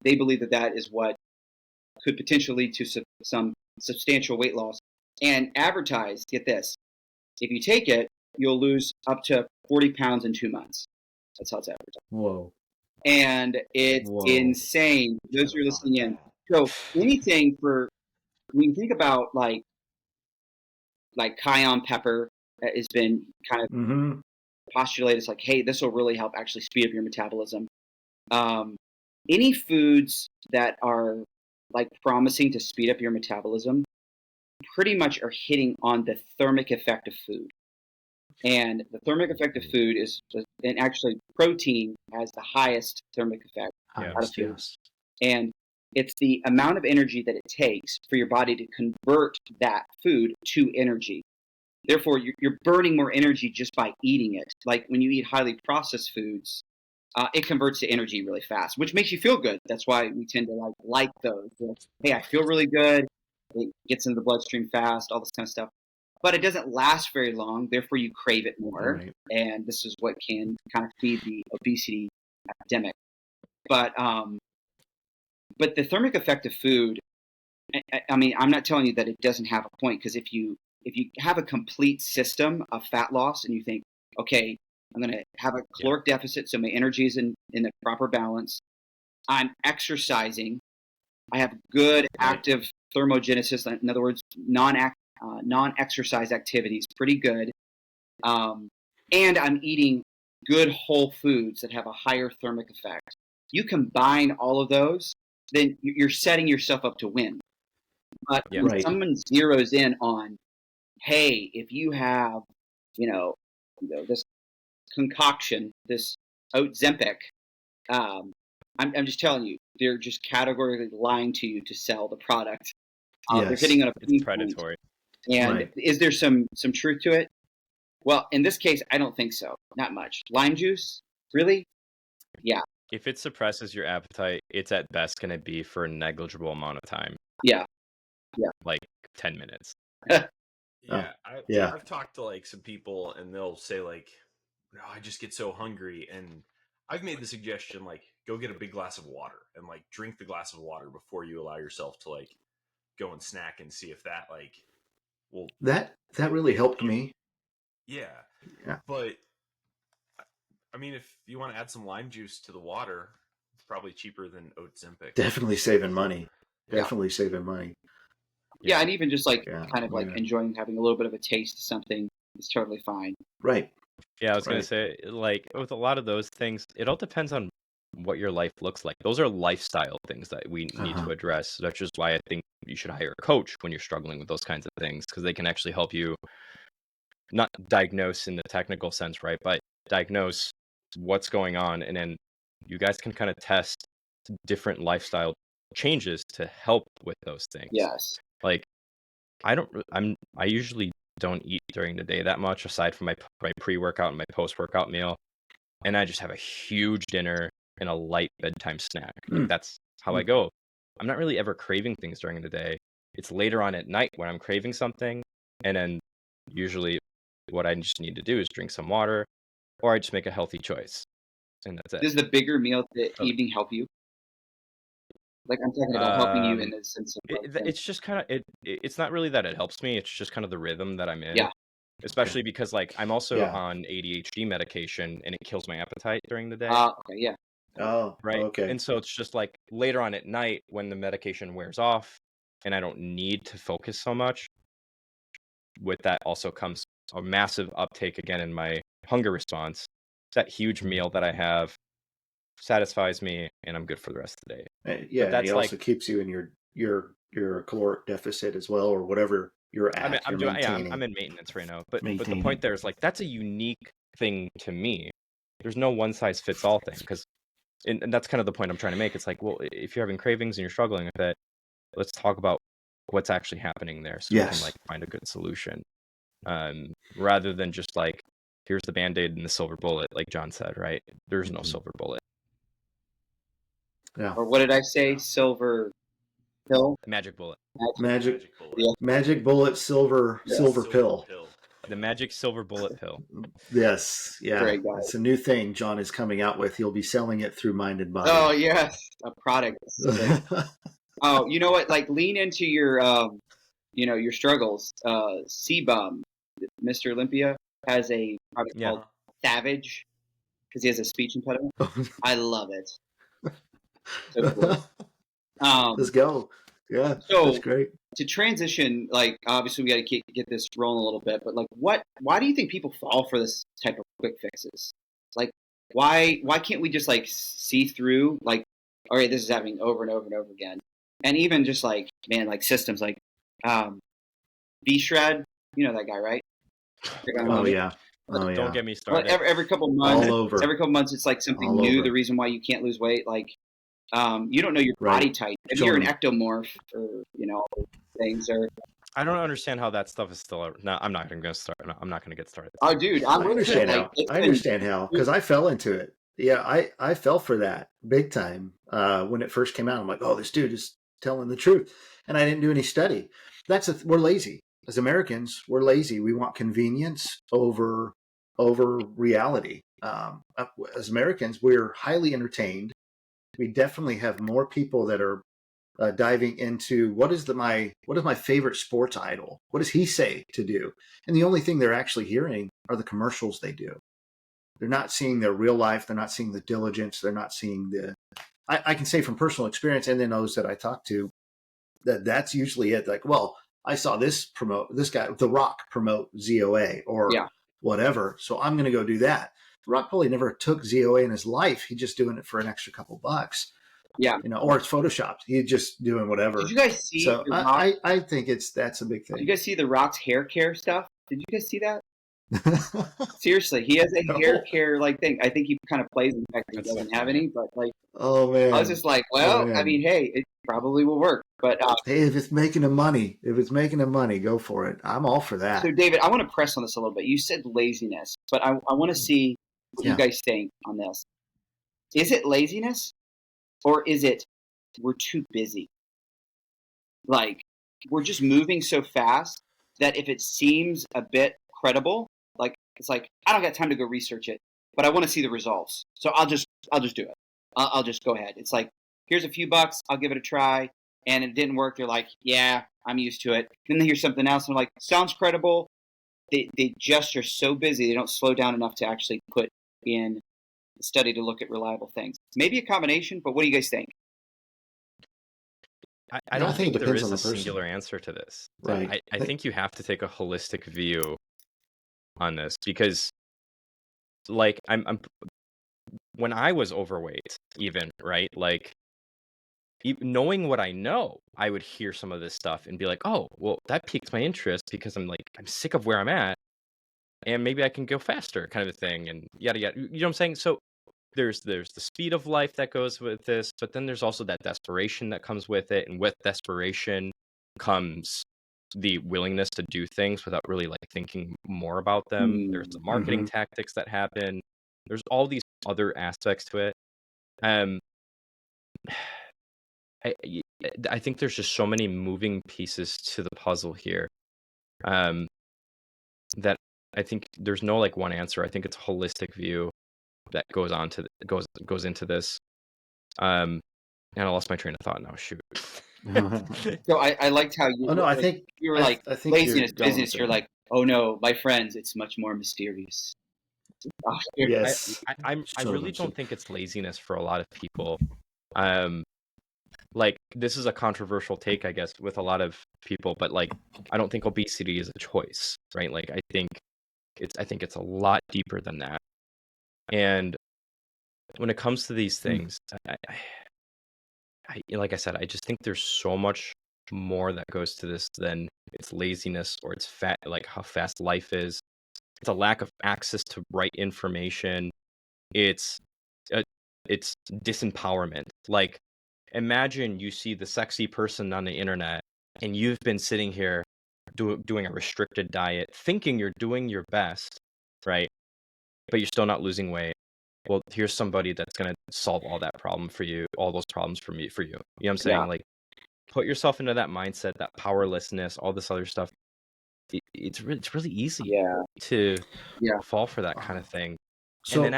They believe that is what could potentially lead to some substantial weight loss. And advertised, get this, if you take it, you'll lose up to 40 pounds in 2 months. That's how it's advertised. Whoa. And it's insane. Those who are listening in. So anything for, when you think about like cayenne pepper has been kind of postulated. It's like, hey, this will really help actually speed up your metabolism. Any foods that are like promising to speed up your metabolism pretty much are hitting on the thermic effect of food. And the thermic effect of food is, and actually protein has the highest thermic effect out of food. And it's the amount of energy that it takes for your body to convert that food to energy. Therefore, you're burning more energy just by eating it. Like when you eat highly processed foods, it converts to energy really fast, which makes you feel good. That's why we tend to like those. Hey, I feel really good. It gets into the bloodstream fast, all this kind of stuff. But it doesn't last very long. Therefore, you crave it more. Right. And this is what can kind of feed the obesity epidemic. But the thermic effect of food, I mean, I'm not telling you that it doesn't have a point, because if you have a complete system of fat loss and you think, okay, I'm going to have a caloric deficit, so my energy is in the proper balance. I'm exercising. I have good active thermogenesis. In other words, non-exercise activities, pretty good. And I'm eating good whole foods that have a higher thermic effect. You combine all of those, then you're setting yourself up to win. But when someone zeroes in on, hey, if you have, this concoction, this Ozempic, I'm just telling you, they're just categorically lying to you to sell the product. They're hitting on a it's predatory. And is there some truth to it? Well, in this case, I don't think so. Not much. Lime juice, really? Yeah. If it suppresses your appetite, it's at best going to be for a negligible amount of time. Yeah. Like 10 minutes. I've talked to like some people and they'll say like, no, I just get so hungry. And I've made the suggestion, like, go get a big glass of water and like drink the glass of water before you allow yourself to like go and snack, and see if that like will. That really helped me. Yeah. But I mean, if you want to add some lime juice to the water, it's probably cheaper than Ozempic. Definitely saving money. Saving money. Yeah, and even just enjoying having a little bit of a taste of something is totally fine. Right. Yeah, I was going to say, like, with a lot of those things, it all depends on what your life looks like. Those are lifestyle things that we need to address. That's just why I think you should hire a coach when you're struggling with those kinds of things, because they can actually help you not diagnose in the technical sense, right? But diagnose what's going on, and then you guys can kind of test different lifestyle changes to help with those things. Yes. Like, I usually don't eat during the day that much, aside from my pre-workout and my post-workout meal, and I just have a huge dinner and a light bedtime snack. Like, that's how I go. I'm not really ever craving things during the day. It's later on at night when I'm craving something, and then usually what I just need to do is drink some water, or I just make a healthy choice, and that's it. Does the bigger meal at the Oh. evening help you? Like, I'm talking about helping you in Um, the sense of like, it's just kind of it's not really that it helps me. It's just kind of the rhythm that I'm in. yeah. Especially because like I'm also Yeah. on ADHD medication, and it kills my appetite during the day, Okay, yeah. Oh, right? okay. And so it's just like later on at night when the medication wears off, and I don't need to focus so much. With that also comes a massive uptake again in my hunger response. That huge meal that I have satisfies me, and I'm good for the rest of the day. Yeah, But and that's it like also keeps you in your caloric deficit as well, or whatever you're I'm at. You're doing maintaining. I'm in maintenance right now. But the Maintaining. point there is like that's a unique thing to me. There's no one size fits all thing because and that's kind of the point I'm trying to make. It's like, well, if you're having cravings and you're struggling with it, let's talk about what's actually happening there so we can Yes. like find a good solution. Rather than just like, here's the Band-Aid and the silver bullet, like John said, right? There's no silver bullet. Yeah. Or what did I say? Silver pill? Magic bullet. Magic bullet. Yeah. Magic bullet, silver pill. The magic silver bullet pill. Yes, yeah, Great guy. it's a new thing John is coming out with. He'll be selling it through Mind and Body. Oh yes, a product. Oh, you know what? Like lean into your, your struggles. C-Bum, Mr. Olympia has a product Yeah. called Savage because he has a speech impediment. I love it. So cool. Let's go. Yeah, So- that's great. To transition, like obviously we got to get this rolling a little bit, but like why do you think people fall for this type of quick fixes? Like why can't we just like see through like, all right, this is happening over and over and over again, and even just like man, like systems like B-Shred, you know that guy, right? Oh yeah. Oh yeah. Don't get me Well, started. every couple months, All over. every couple months, it's like something All new. over. The reason why you can't lose weight, like you don't know your Right. body type. Maybe Sure. you're an ectomorph, or all those things, or I don't understand how that stuff is still. No, I'm not going to start. No, I'm not going to get started. oh, dude, I I'm understand like, how. it's I been- understand how because I fell into it. Yeah, I fell for that big time when it first came out. I'm like, oh, this dude is telling the truth, and I didn't do any study. We're lazy as Americans. We're lazy. We want convenience over reality. As Americans, we're highly entertained. We definitely have more people that are diving into what is my favorite sports idol? What does he say to do? And the only thing they're actually hearing are the commercials they do. They're not seeing their real life. They're not seeing the diligence. They're not seeing I can say from personal experience and then those that I talk to that's usually it. Like, well, I saw this guy, The Rock promote ZOA or whatever. So I'm going to go do that. The Rock probably never took ZOA in his life. He's just doing it for an extra couple bucks. Yeah. Or it's photoshopped. He's just doing whatever. Did you guys see? So The Rock, I think that's a big did you thing. guys see the Rock's hair care stuff? Did you guys see that? Seriously, he has a hair care like thing. I think he kind of plays in the fact that he That's so doesn't have funny. any, but like Oh man. I was just like, well, man. I mean, hey, it probably will work. But Hey, if it's making him money, go for it. I'm all for that. so David, I want to press on this a little bit. You said laziness, but I want to see what you guys think on this. Is it laziness, or is it we're too busy? Like we're just moving so fast that if it seems a bit credible, like it's like I don't got time to go research it, but I want to see the results, so I'll just do it. I'll just go ahead. It's like here's a few bucks, I'll give it a try, and it didn't work. They're like, yeah, I'm used to it. Then they hear something else, and they're like, sounds credible. They just are so busy they don't slow down enough to actually put in a study to look at reliable things. Maybe a combination, but what do you guys think? I don't think it there depends is on a the person. singular answer to this. Right. I think you have to take a holistic view on this because, like, I'm when I was overweight, even right, like, knowing what I know, I would hear some of this stuff and be like, oh, well, that piques my interest because I'm sick of where I'm at, and maybe I can go faster, kind of a thing, and yada yada. You know what I'm saying? So there's the speed of life that goes with this, but then there's also that desperation that comes with it, and with desperation comes the willingness to do things without really like thinking more about them. There's the marketing tactics that happen. There's all these other aspects to it. I think there's just so many moving pieces to the puzzle here, um, that I think there's no like one answer. I think it's a holistic view that goes into this. Um, and I lost my train of thought now. Shoot. So I liked how you Oh no, you were like I think you're laziness going business. with You're it. like, oh no, my friends, it's much more mysterious. Oh, I, Yes, I so really much so. don't think it's laziness for a lot of people. Um, like this is a controversial take, I guess, with a lot of people, but like I don't think obesity is a choice, right? Like I think it's a lot deeper than that. And when it comes to these things, like I said, I just think there's so much more that goes to this than it's laziness or it's fat, like how fast life is. It's a lack of access to right information. It's uh, it's disempowerment. Like imagine you see the sexy person on the internet and you've been sitting here doing a restricted diet, thinking you're doing your best, right? But you're still not losing weight. Well, here's somebody that's going to solve all that problem for you, all those problems for you. You know what I'm yeah, saying? Like put yourself into that mindset, that powerlessness, all this other stuff. It's really easy yeah, to yeah. fall for that kind Um, of thing. And then so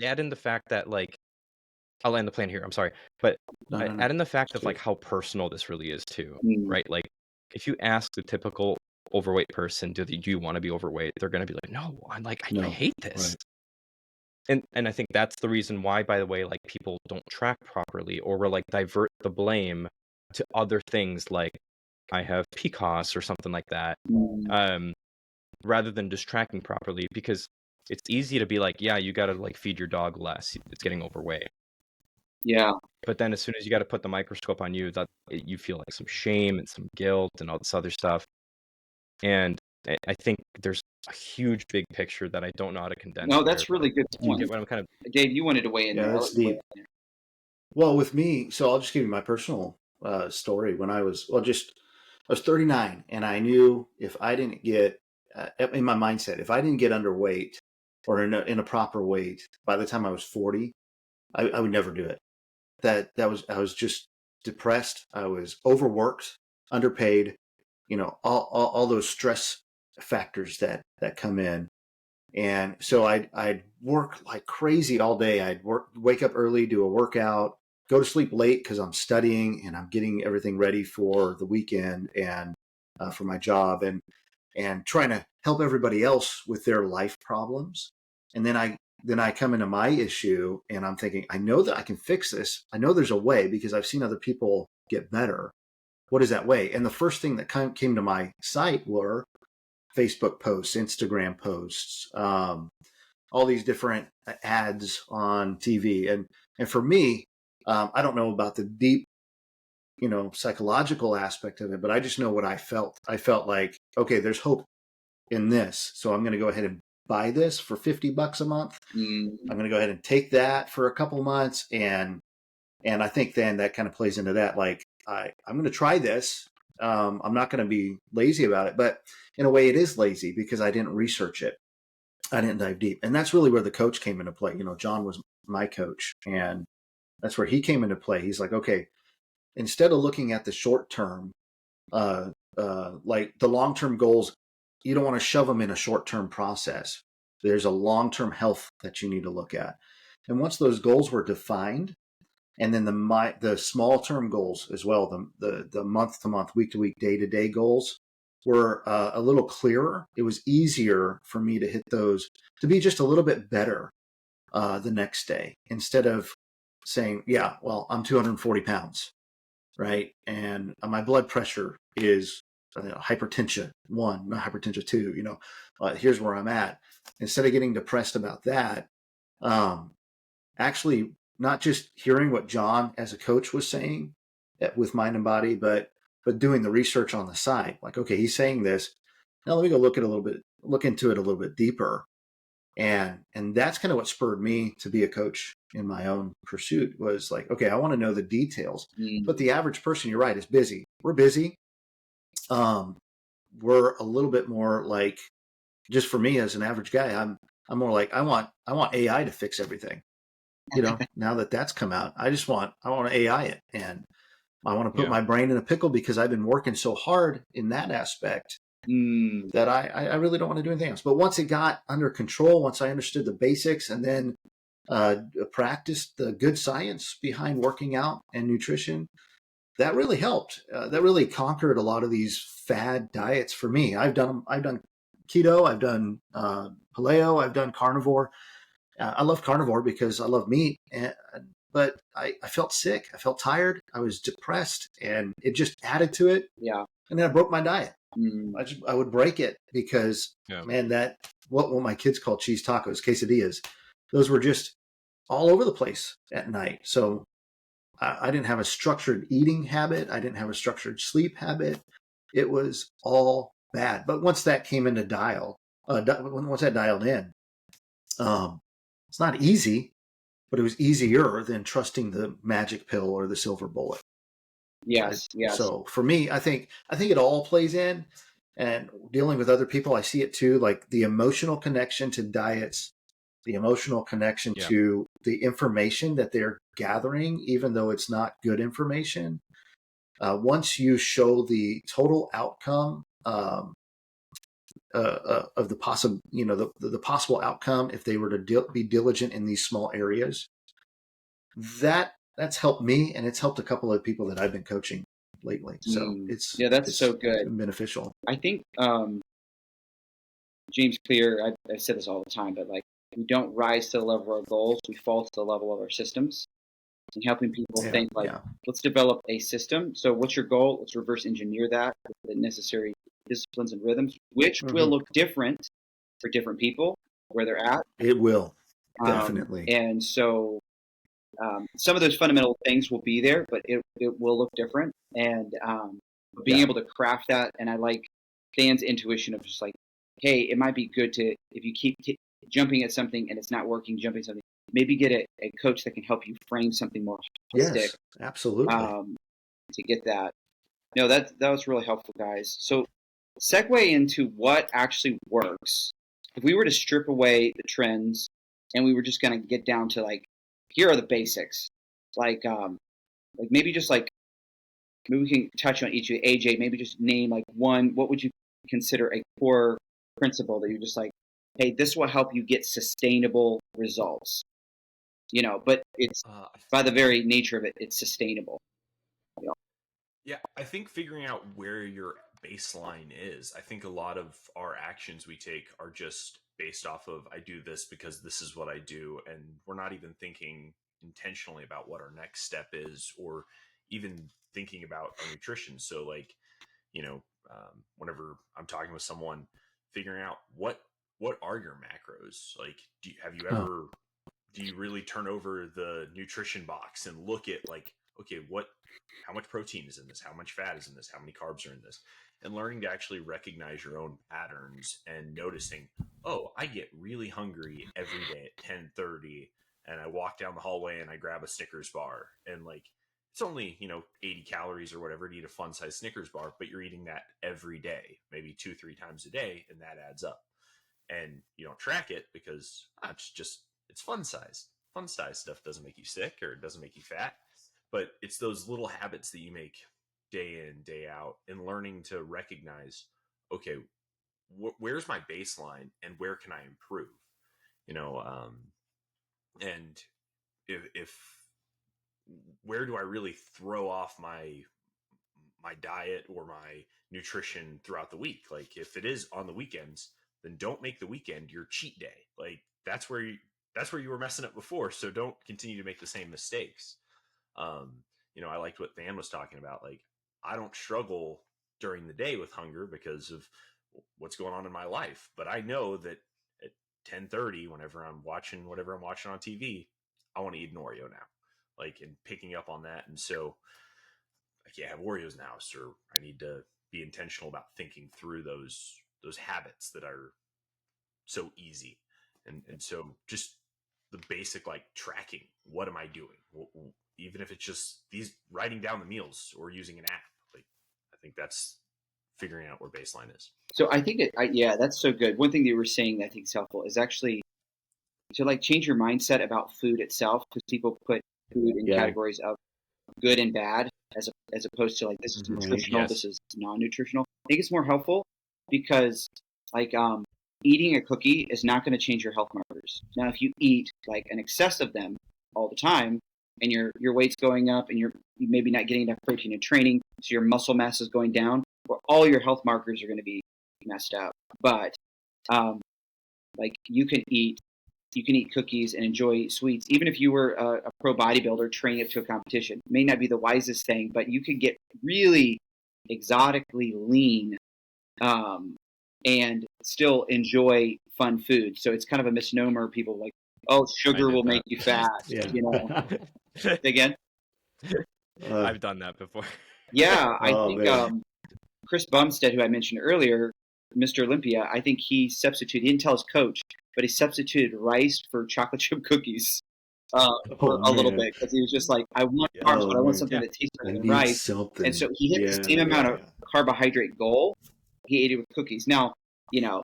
add in the fact that like I'll land the plane here. I'm sorry, but no, add in the fact of like sweet. how personal this really is too, Mm, right? Like if you ask the typical overweight person, do you want to be overweight? They're gonna be like, no, I No, hate this. right. And I think that's the reason why, by the way, like people don't track properly or will like divert the blame to other things like I have PCOS or something like that, mm, um, rather than just tracking properly because it's easy to be like, yeah, you got to like feed your dog less. It's getting overweight. yeah. But then as soon as you got to put the microscope on you, you feel like some shame and some guilt and all this other stuff. And I think there's a huge big picture that I don't know how to condense No, here, that's but really good do you point. get what I'm kind of Dave, you wanted to weigh in Yeah, there. I'll that's let you weigh deep. in Well, with me, so I'll just give you my personal story. When I was, I was 39, and I knew if I didn't get, in my mindset, if I didn't get underweight or in a proper weight by the time I was 40, I would never do it. I was just depressed. I was overworked, underpaid, all those stress factors that come in. And so I'd work like crazy all day. Wake up early, do a workout, go to sleep late because I'm studying and I'm getting everything ready for the weekend and for my job and trying to help everybody else with their life problems. And then I come into my issue and I'm thinking, I know that I can fix this. I know there's a way because I've seen other people get better. What is that way? And the first thing that came to my sight were Facebook posts, Instagram posts, all these different ads on TV. And for me, I don't know about the deep, psychological aspect of it, but I just know what I felt. I felt like, okay, there's hope in this. So I'm going to go ahead and buy this for $50 a month. Mm, I'm going to go ahead and take that for a couple of months. And I think then that kind of plays into that. Like I'm going to try this. I'm not going to be lazy about it, but in a way it is lazy because I didn't research it. I didn't dive deep. And that's really where the coach came into play. John was my coach and that's where he came into play. He's like, okay, instead of looking at the short term, like the long-term goals, you don't want to shove them in a short-term process. There's a long-term health that you need to look at. And once those goals were defined, and then the small-term goals as well, the month-to-month, week-to-week, day-to-day goals were a little clearer. It was easier for me to hit those, to be just a little bit better the next day instead of saying, yeah, well, I'm 240 pounds, right? And my blood pressure is hypertension 1, not hypertension 2, here's where I'm at. Instead of getting depressed about that, actually not just hearing what John as a coach was saying with Mind and Body, but doing the research on the side. Like, okay, he's saying this. Now let me go look into it a little bit deeper. And that's kind of what spurred me to be a coach in my own pursuit was like, okay, I want to know the details. mm, But the average person, you're right, is busy. We're busy. We're a little bit more like, just for me as an average guy, I'm more like, I want AI to fix everything. Now that that's come out, I want to AI it. I want to put my brain in a pickle because I've been working so hard in that aspect that I really don't want to do anything else. But once it got under control, once I understood the basics and then practiced the good science behind working out and nutrition, that really helped. That really conquered a lot of these fad diets for me. I've done keto, I've done paleo, I've done carnivore. I love carnivore because I love meat, but I felt sick. I felt tired. I was depressed, and it just added to it. Yeah. And then I broke my diet. I would break it because, man, that what my kids call cheese tacos, quesadillas, those were just all over the place at night. So I didn't have a structured eating habit. I didn't have a structured sleep habit. It was all bad. But once that came into once that dialed in, it's not easy, but it was easier than trusting the magic pill or the silver bullet. Yes. So for me, I think it all plays in, and dealing with other people, I see it too, like the emotional connection to diets, the emotional connection to the information that they're gathering, even though it's not good information. Once you show the total outcome of the possible, the possible outcome if they were to be diligent in these small areas, that's helped me, and it's helped a couple of people that I've been coaching lately. So it's so good, beneficial. I think James Clear, I said this all the time, but like, we don't rise to the level of our goals, we fall to the level of our systems. And helping people think let's develop a system. So what's your goal? Let's reverse engineer that with the necessary disciplines and rhythms, which will look different for different people where they're at. It will, definitely. And so some of those fundamental things will be there, but it will look different. And being able to craft that, and I like Dan's intuition of just like, hey, it might be good to, if you keep jumping at something and it's not working, jumping something, maybe get a coach that can help you frame something more holistic. Yes, absolutely. To get that. No, that was really helpful, guys. So segue into what actually works. If we were to strip away the trends and we were just going to get down to like, here are the basics. Like maybe just like, maybe we can touch on each of AJ, maybe just name like one, what would you consider a core principle that you're just like, hey, this will help you get sustainable results. But it's by the very nature of it, it's sustainable. Yeah, I think figuring out where your baseline is, I think a lot of our actions we take are just based off of, I do this because this is what I do. And we're not even thinking intentionally about what our next step is, or even thinking about our nutrition. So like, whenever I'm talking with someone, figuring out what are your macros? Like, have you ever... Do you really turn over the nutrition box and look at like, okay, how much protein is in this? How much fat is in this? How many carbs are in this? And learning to actually recognize your own patterns and noticing, oh, I get really hungry every day at 10:30 and I walk down the hallway and I grab a Snickers bar, and like, it's only, 80 calories or whatever to eat a fun size Snickers bar, but you're eating that every day, maybe 2-3 times a day. And that adds up, and you don't track it because it's fun size. Fun size stuff doesn't make you sick or it doesn't make you fat, but it's those little habits that you make day in, day out, and learning to recognize, okay, where's my baseline and where can I improve? And if where do I really throw off my diet or my nutrition throughout the week? Like, if it is on the weekends, then don't make the weekend your cheat day. Like, that's where you were messing up before. So don't continue to make the same mistakes. I liked what Van was talking about. Like, I don't struggle during the day with hunger because of what's going on in my life. But I know that at 10:30, whenever I'm watching whatever I'm watching on TV, I want to eat an Oreo now, like, and picking up on that. And so I can't have Oreos in the house, or I need to be intentional about thinking through those habits that are so easy. And so just the basic, like, tracking, what am I doing? Even if it's just writing down the meals or using an app, like, I think that's figuring out where baseline is. So I think that's so good. One thing that you were saying that I think is helpful is actually to like change your mindset about food itself, because people put food in categories of good and bad as opposed to like this is nutritional, Yes. this is non-nutritional. I think it's more helpful because like eating a cookie is not going to change your health markers. Now, if you eat like an excess of them all the time and your weight's going up and you maybe not getting enough protein in training, so your muscle mass is going down, well, all your health markers are going to be messed up. But like you can eat cookies and enjoy sweets, even if you were a pro bodybuilder training up to a competition. It may not be the wisest thing, but you could get really exotically lean and still enjoy fun food. So it's kind of a misnomer. People like, oh, sugar will make you fat. Yeah. You know, again. I've done that before. Yeah, I Oh, think man. Chris Bumstead, who I mentioned earlier, Mr. Olympia, I think he didn't tell his coach, but he substituted rice for chocolate chip cookies for a little bit because he was just like, I want carbs, but I want something that tastes I better than need rice. something. And so he hit the same amount of carbohydrate goal. He ate it with cookies. Now, you know,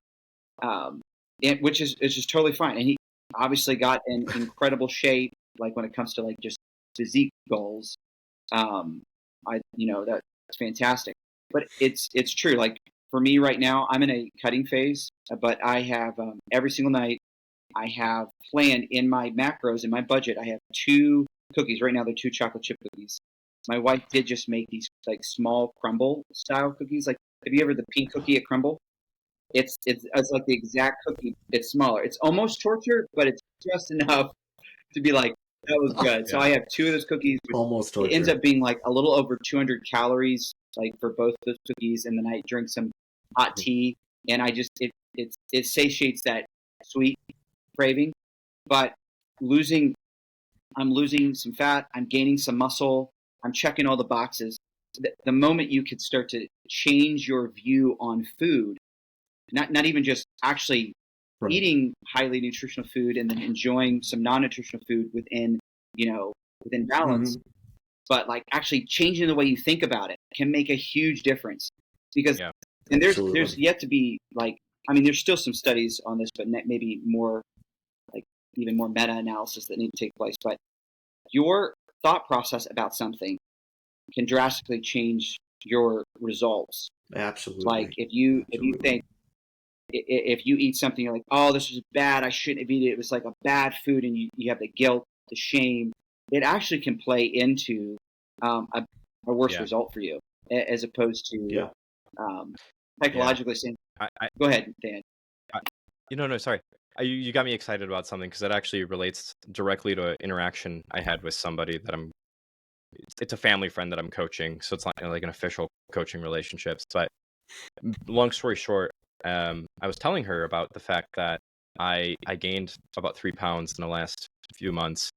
which is totally fine. And he obviously got in incredible shape, like when it comes to like just physique goals. That's fantastic. But it's true. Like for me right now, I'm in a cutting phase, but I have every single night I have planned in my macros in my budget. I have 2 cookies right now. They're 2 chocolate chip cookies. My wife did just make these like small crumble style cookies. Like, have you ever the pink cookie at Crumble? It's like the exact cookie. It's smaller. It's almost torture, but it's just enough to be like, that was good. So I have 2 of those cookies. Almost It ends torture. up being like a little over 200 calories, like for both those cookies. And then I drink some hot tea, and I just it satiates that sweet craving. But I'm losing some fat. I'm gaining some muscle. I'm checking all the boxes. The moment you could start to change your view on food, not even just actually Right. eating highly nutritional food and then enjoying some non-nutritional food within balance, but like actually changing the way you think about it can make a huge difference. Because and there's yet to be like, I mean, there's still some studies on this, but maybe more like even more meta-analysis that need to take place. But your thought process about something can drastically change your results. Absolutely. Like if you think, if you eat something, you're like, oh, this was bad, I shouldn't have eaten it, it was like a bad food, and you have the guilt, the shame, it actually can play into a worse result for you, as opposed to psychologically saying, go ahead, Dan. No, sorry. You got me excited about something because that actually relates directly to an interaction I had with somebody that it's a family friend that I'm coaching, so it's not like an official coaching relationship. But long story short, I was telling her about the fact that I gained about 3 pounds in the last few months,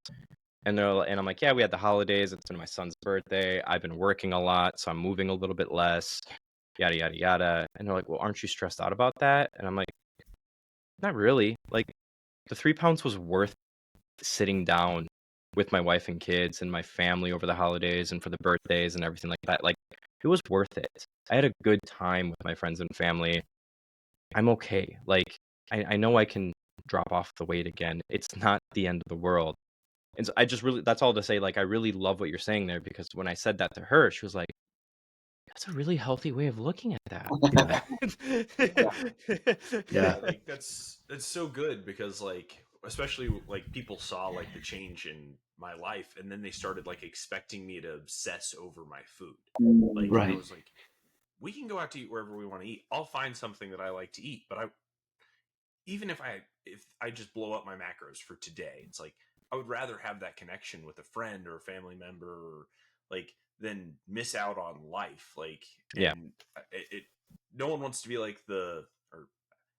and I'm like, yeah, we had the holidays. It's been my son's birthday. I've been working a lot, so I'm moving a little bit less. Yada yada yada. And they're like, well, aren't you stressed out about that? And I'm like, not really. Like, the 3 pounds was worth sitting down with my wife and kids and my family over the holidays and for the birthdays and everything like that. Like, it was worth it. I had a good time with my friends and family. I'm okay. Like, I know I can drop off the weight again. It's not the end of the world. And so I just really, that's all to say, like, I really love what you're saying there, because when I said that to her, she was like, that's a really healthy way of looking at that. Yeah. Like that's so good because like especially like people saw like the change in my life and then they started like expecting me to obsess over my food. Like I was like, we can go out to eat wherever we want to eat. I'll find something that I like to eat, but even if I just blow up my macros for today, it's like I would rather have that connection with a friend or a family member or like than miss out on life. Like, and it no one wants to be like or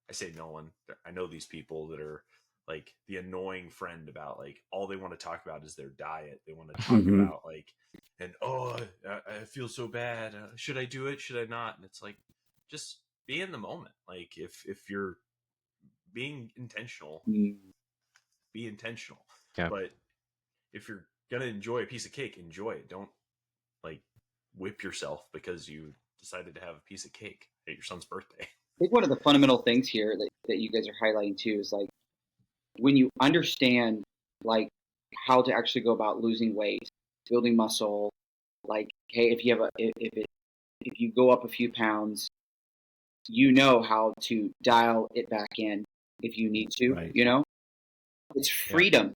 I say no one, I know these people that are like the annoying friend about like all they want to talk about is their diet. They want to talk about like, and I feel so bad. Should I do it? Should I not? And it's like, just be in the moment. Like if you're being intentional, be intentional. Yeah. But if you're gonna enjoy a piece of cake, enjoy it. Don't like whip yourself because you decided to have a piece of cake at your son's birthday. I think one of the fundamental things here that you guys are highlighting too is like when you understand like how to actually go about losing weight building muscle. Like, hey, if you go up a few pounds, you know how to dial it back in if you need to. Right. It's freedom.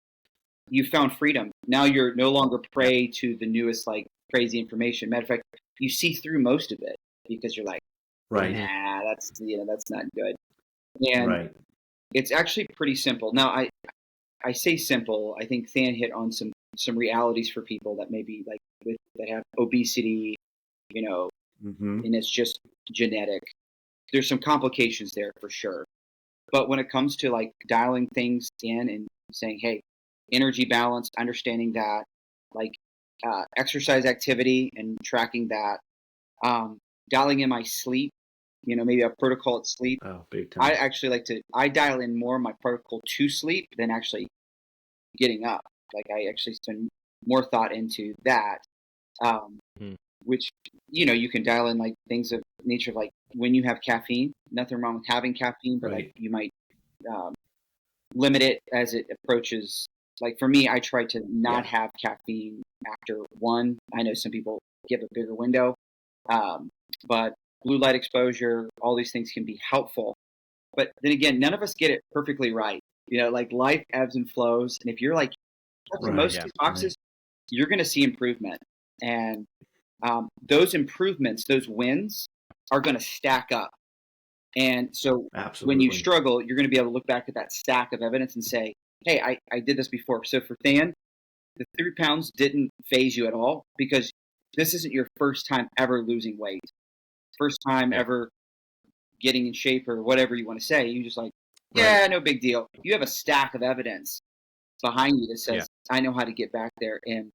You found freedom. Now you're no longer prey to the newest like crazy information. Matter of fact, you see through most of it because you're like, Right. nah, that's not good. And Right. it's actually pretty simple. Now I say simple. I think Than hit on some realities for people that maybe like that have obesity, Mm-hmm. and it's just genetic. There's some complications there for sure. But when it comes to like dialing things in and saying, hey, energy balance, understanding that, like exercise activity and tracking that, dialing in my sleep, maybe a protocol at sleep. Oh, big time. I actually I dial in more my protocol to sleep than actually getting up. Like I actually spend more thought into that, which, you can dial in like things of nature, like when you have caffeine, nothing wrong with having caffeine, but like you might limit it as it approaches. Like for me, I try to not have caffeine after 1. I know some people give a bigger window, but blue light exposure, all these things can be helpful. But then again, none of us get it perfectly right. Like life ebbs and flows. And if you're like most of these boxes, you're going to see improvement. And those improvements, those wins are going to stack up. And so when you struggle, you're going to be able to look back at that stack of evidence and say, hey, I did this before. So for Than, the 3 pounds didn't phase you at all because this isn't your first time ever losing weight. First time ever getting in shape or whatever you want to say. You just like, no big deal. You have a stack of evidence behind you that says, I know how to get back there. And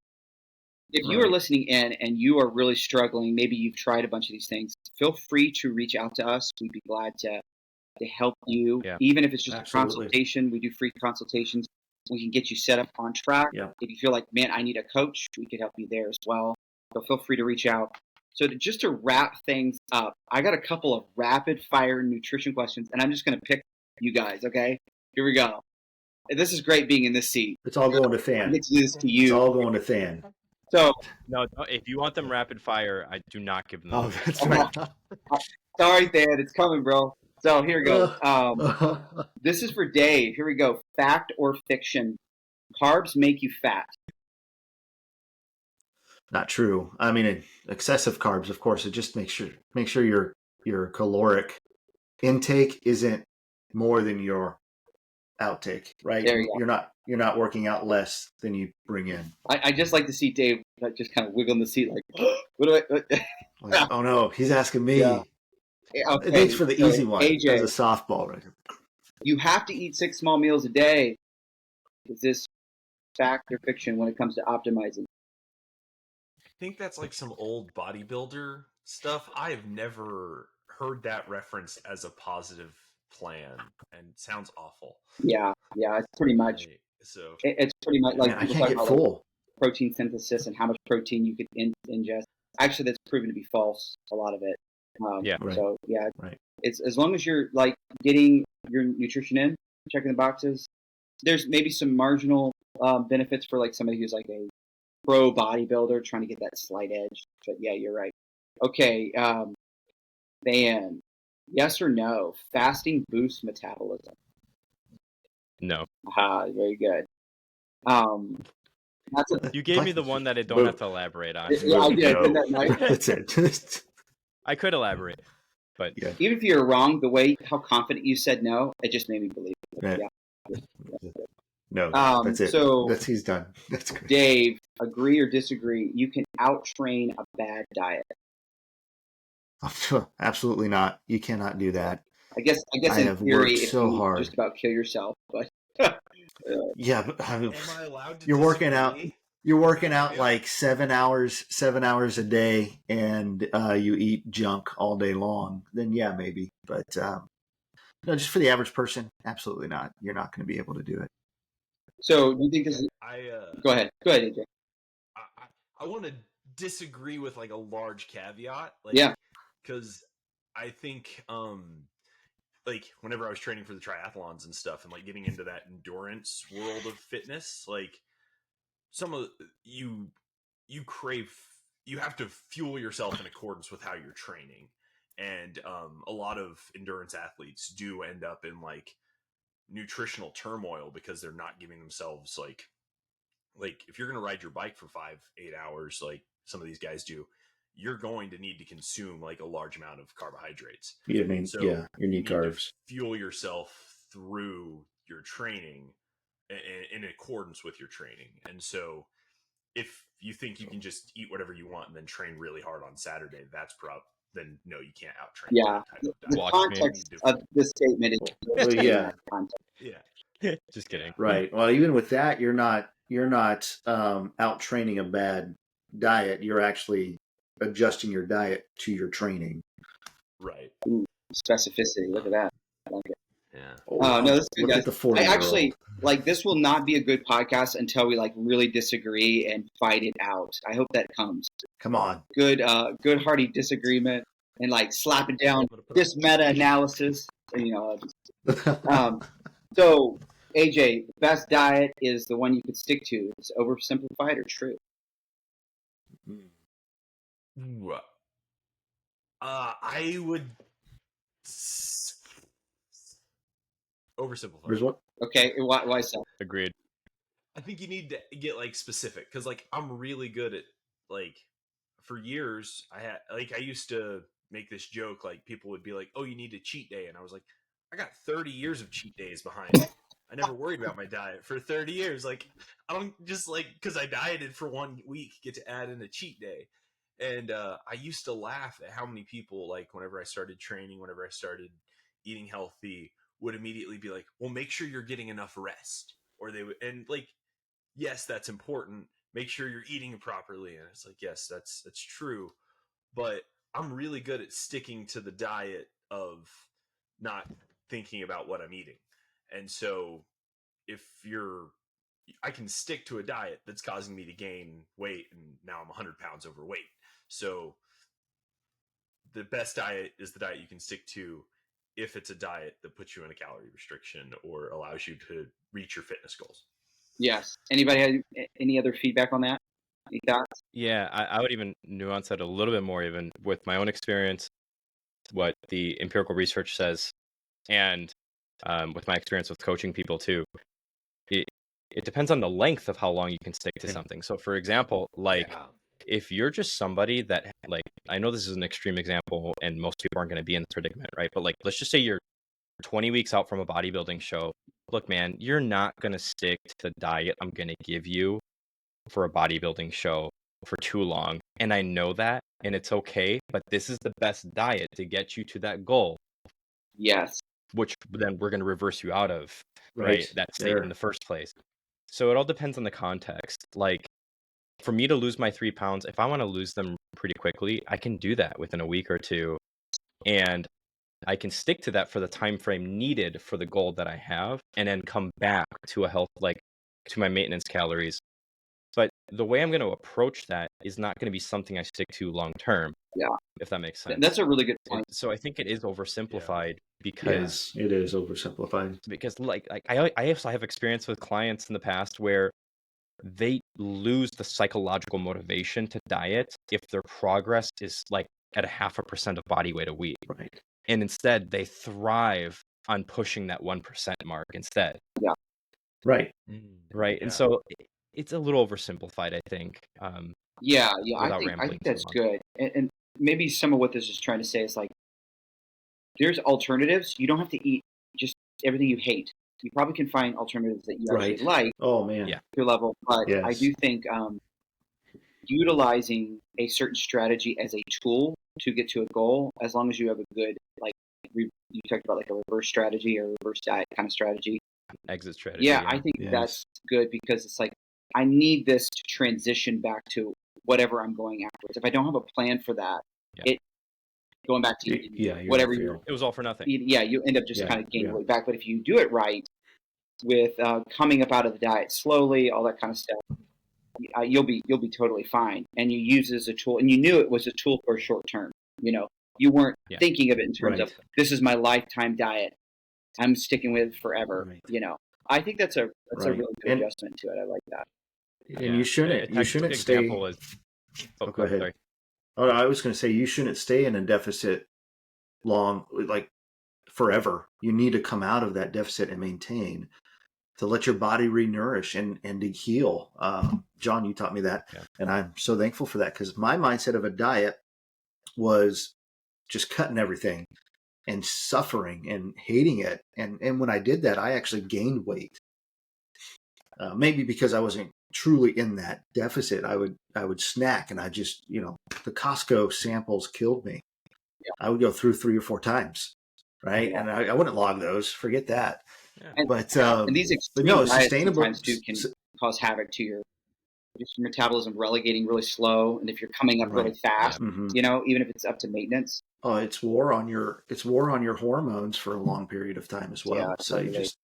if you are listening in and you are really struggling, maybe you've tried a bunch of these things, feel free to reach out to us. We'd be glad to help you, even if it's just a consultation. We do free consultations. We can get you set up on track. If you feel like, man, I need a coach, we could help you there as well. So feel free to reach out. So just to wrap things up, I got a couple of rapid fire nutrition questions, and I'm just going to pick you guys, okay? Here we go. This is great being in this seat. It's all going to Than. I get to do this to you. It's all going to Than. So no, if you want them rapid fire, I do not give them. That's right. Sorry, Than, it's coming, bro. So here we go. This is for Dave. Here we go. Fact or fiction? Carbs make you fat. Not true. I mean, excessive carbs, of course, it just makes sure your caloric intake isn't more than your outtake, right? There you go. You're not working out less than you bring in. I just like to see Dave just kind of wiggle in the seat, like, what do I? Like, oh no, he's asking me. Yeah. Okay, thanks for the easy one. AJ, as a softball, right? You have to eat 6 small meals a day. Is this fact or fiction when it comes to optimizing? I think that's like some old bodybuilder stuff. I have never heard that referenced as a positive plan, and it sounds awful. Yeah, it's pretty much. So it's pretty much like I can't get full. Like protein synthesis and how much protein you could ingest. Actually, that's proven to be false. A lot of it. So it's as long as you're like getting your nutrition in, checking the boxes. There's maybe some marginal benefits for like somebody who's like a pro bodybuilder trying to get that slight edge. But yeah, you're right. Okay, Than, yes or no? Fasting boosts metabolism. No. Aha, very good. You gave me the one that I don't have to elaborate on. Yeah, I did. No. Isn't that nice? That's it. I could elaborate, but even if you're wrong, the way how confident you said no, it just made me believe it. Yeah. No, that's it. So he's done. That's great. Dave, agree or disagree? You can out-train a bad diet. Absolutely not. You cannot do that. I guess I in have theory, worked so hard. Just about kill yourself, but yeah, but am I allowed to? You're working out. You're working out Yeah. like 7 hours a day, and you eat junk all day long. Then yeah, maybe. But no, just for the average person, absolutely not. You're not going to be able to do it. So do you think this is? Go ahead, AJ. I want to disagree with like a large caveat, because I think like whenever I was training for the triathlons and stuff, and like getting into that endurance world of fitness, like some of you you have to fuel yourself in accordance with how you're training. And a lot of endurance athletes do end up in like nutritional turmoil because they're not giving themselves like if you're going to ride your bike for 5-8 hours, like some of these guys do, you're going to need to consume like a large amount of carbohydrates. You need, So you need carbs. to fuel yourself through your training in accordance with your training. And so if you think you can just eat whatever you want and then train really hard on Saturday, then no, you can't out train. Yeah, the context of this statement is yeah. Yeah. Just kidding. Right. Well, even with that, you're not out training a bad diet. You're actually adjusting your diet to your training. Right. Ooh, specificity. Look at that. I like it. Yeah. Oh, no, this is good, Look guys. at the 40-year-old. I actually this will not be a good podcast until we like really disagree and fight it out. I hope that comes. Come on. Good hearty disagreement and like slap it down. This meta analysis. So AJ, the best diet is the one you could stick to. Is oversimplified or true? I would oversimplify. There's what? Okay, why so? Agreed. I think you need to get like specific because like I'm really good at like for years I used to make this joke like people would be like, oh, you need a cheat day, and I was like, I got 30 years of cheat days behind me. I never worried about my diet for 30 years. Like I don't just like because I dieted for 1 week get to add in a cheat day. And I used to laugh at how many people like whenever I started training, whenever I started eating healthy, would immediately be like, well, make sure you're getting enough rest. Or they would, and like, yes, that's important. Make sure you're eating properly. And it's like, yes, that's true. But I'm really good at sticking to the diet of not thinking about what I'm eating. And so I can stick to a diet that's causing me to gain weight, and now I'm 100 pounds overweight. So the best diet is the diet you can stick to if it's a diet that puts you in a calorie restriction or allows you to reach your fitness goals. Yes. Anybody have any other feedback on that? Any thoughts? Yeah, I would even nuance that a little bit more, even with my own experience, what the empirical research says, and with my experience with coaching people too. It depends on the length of how long you can stick to something. So, for example, if you're just somebody that, like, I know this is an extreme example and most people aren't going to be in this predicament, right? But like, let's just say you're 20 weeks out from a bodybuilding show. Look, man, you're not going to stick to the diet I'm going to give you for a bodybuilding show for too long. And I know that, and it's okay, but this is the best diet to get you to that goal. Yes. Which then we're going to reverse you out of, right? That state in the first place. So it all depends on the context. Like, for me to lose my 3 pounds, if I want to lose them pretty quickly, I can do that within a week or two. And I can stick to that for the time frame needed for the goal that I have, and then come back to to my maintenance calories. But the way I'm going to approach that is not going to be something I stick to long term. Yeah. If that makes sense. That's a really good point. So I think it is oversimplified because it is oversimplified. Because like I also have experience with clients in the past where they lose the psychological motivation to diet if their progress is like at 0.5% of body weight a week. Right. And instead they thrive on pushing that 1% mark instead. Yeah. Right. Right. Yeah. And so it's a little oversimplified, I think. Yeah. I think that's good. And maybe some of what this is trying to say is like, there's alternatives. You don't have to eat just everything you hate. You probably can find alternatives that you actually like. Oh man. Yeah. Your level. But I do think utilizing a certain strategy as a tool to get to a goal, as long as you have a good, like you talked about, like a reverse strategy or reverse diet kind of strategy. Exit strategy. Yeah, I think that's good because it's like, I need this to transition back to whatever I'm going afterwards. If I don't have a plan for that, going back to whatever it was all for nothing. You end up just kind of gaining weight back. But if you do it right, with coming up out of the diet slowly, all that kind of stuff, you'll be totally fine. And you use it as a tool, and you knew it was a tool for short term. You weren't thinking of it in terms of, this is my lifetime diet, I'm sticking with it forever. Right. I think that's a really good adjustment to it. I like that. And you shouldn't stay. Example is, Go ahead. Sorry. Oh, I was going to say you shouldn't stay in a deficit long, like forever. You need to come out of that deficit and maintain to let your body re-nourish and to heal. John, you taught me that, and I'm so thankful for that, because my mindset of a diet was just cutting everything and suffering and hating it. And when I did that, I actually gained weight. Maybe because I wasn't truly in that deficit. I would snack, and I just, the Costco samples killed me. Yeah. I would go through 3 or 4 times, right? Yeah. And I wouldn't log those. Forget that. Yeah. And these extreme diets sometimes can cause havoc to your metabolism, relegating really slow, and if you're coming up really fast, even if it's up to maintenance. Oh, it's war on your hormones for a long period of time as well. Yeah, so you just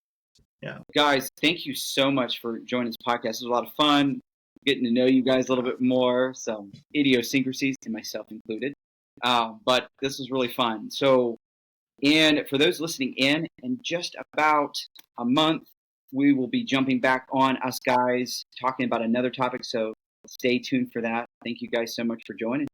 guys, thank you so much for joining this podcast. It was a lot of fun getting to know you guys a little bit more, some idiosyncrasies, and myself included. But this was really fun. So, and for those listening in just about a month, we will be jumping back on us guys talking about another topic. So stay tuned for that. Thank you guys so much for joining.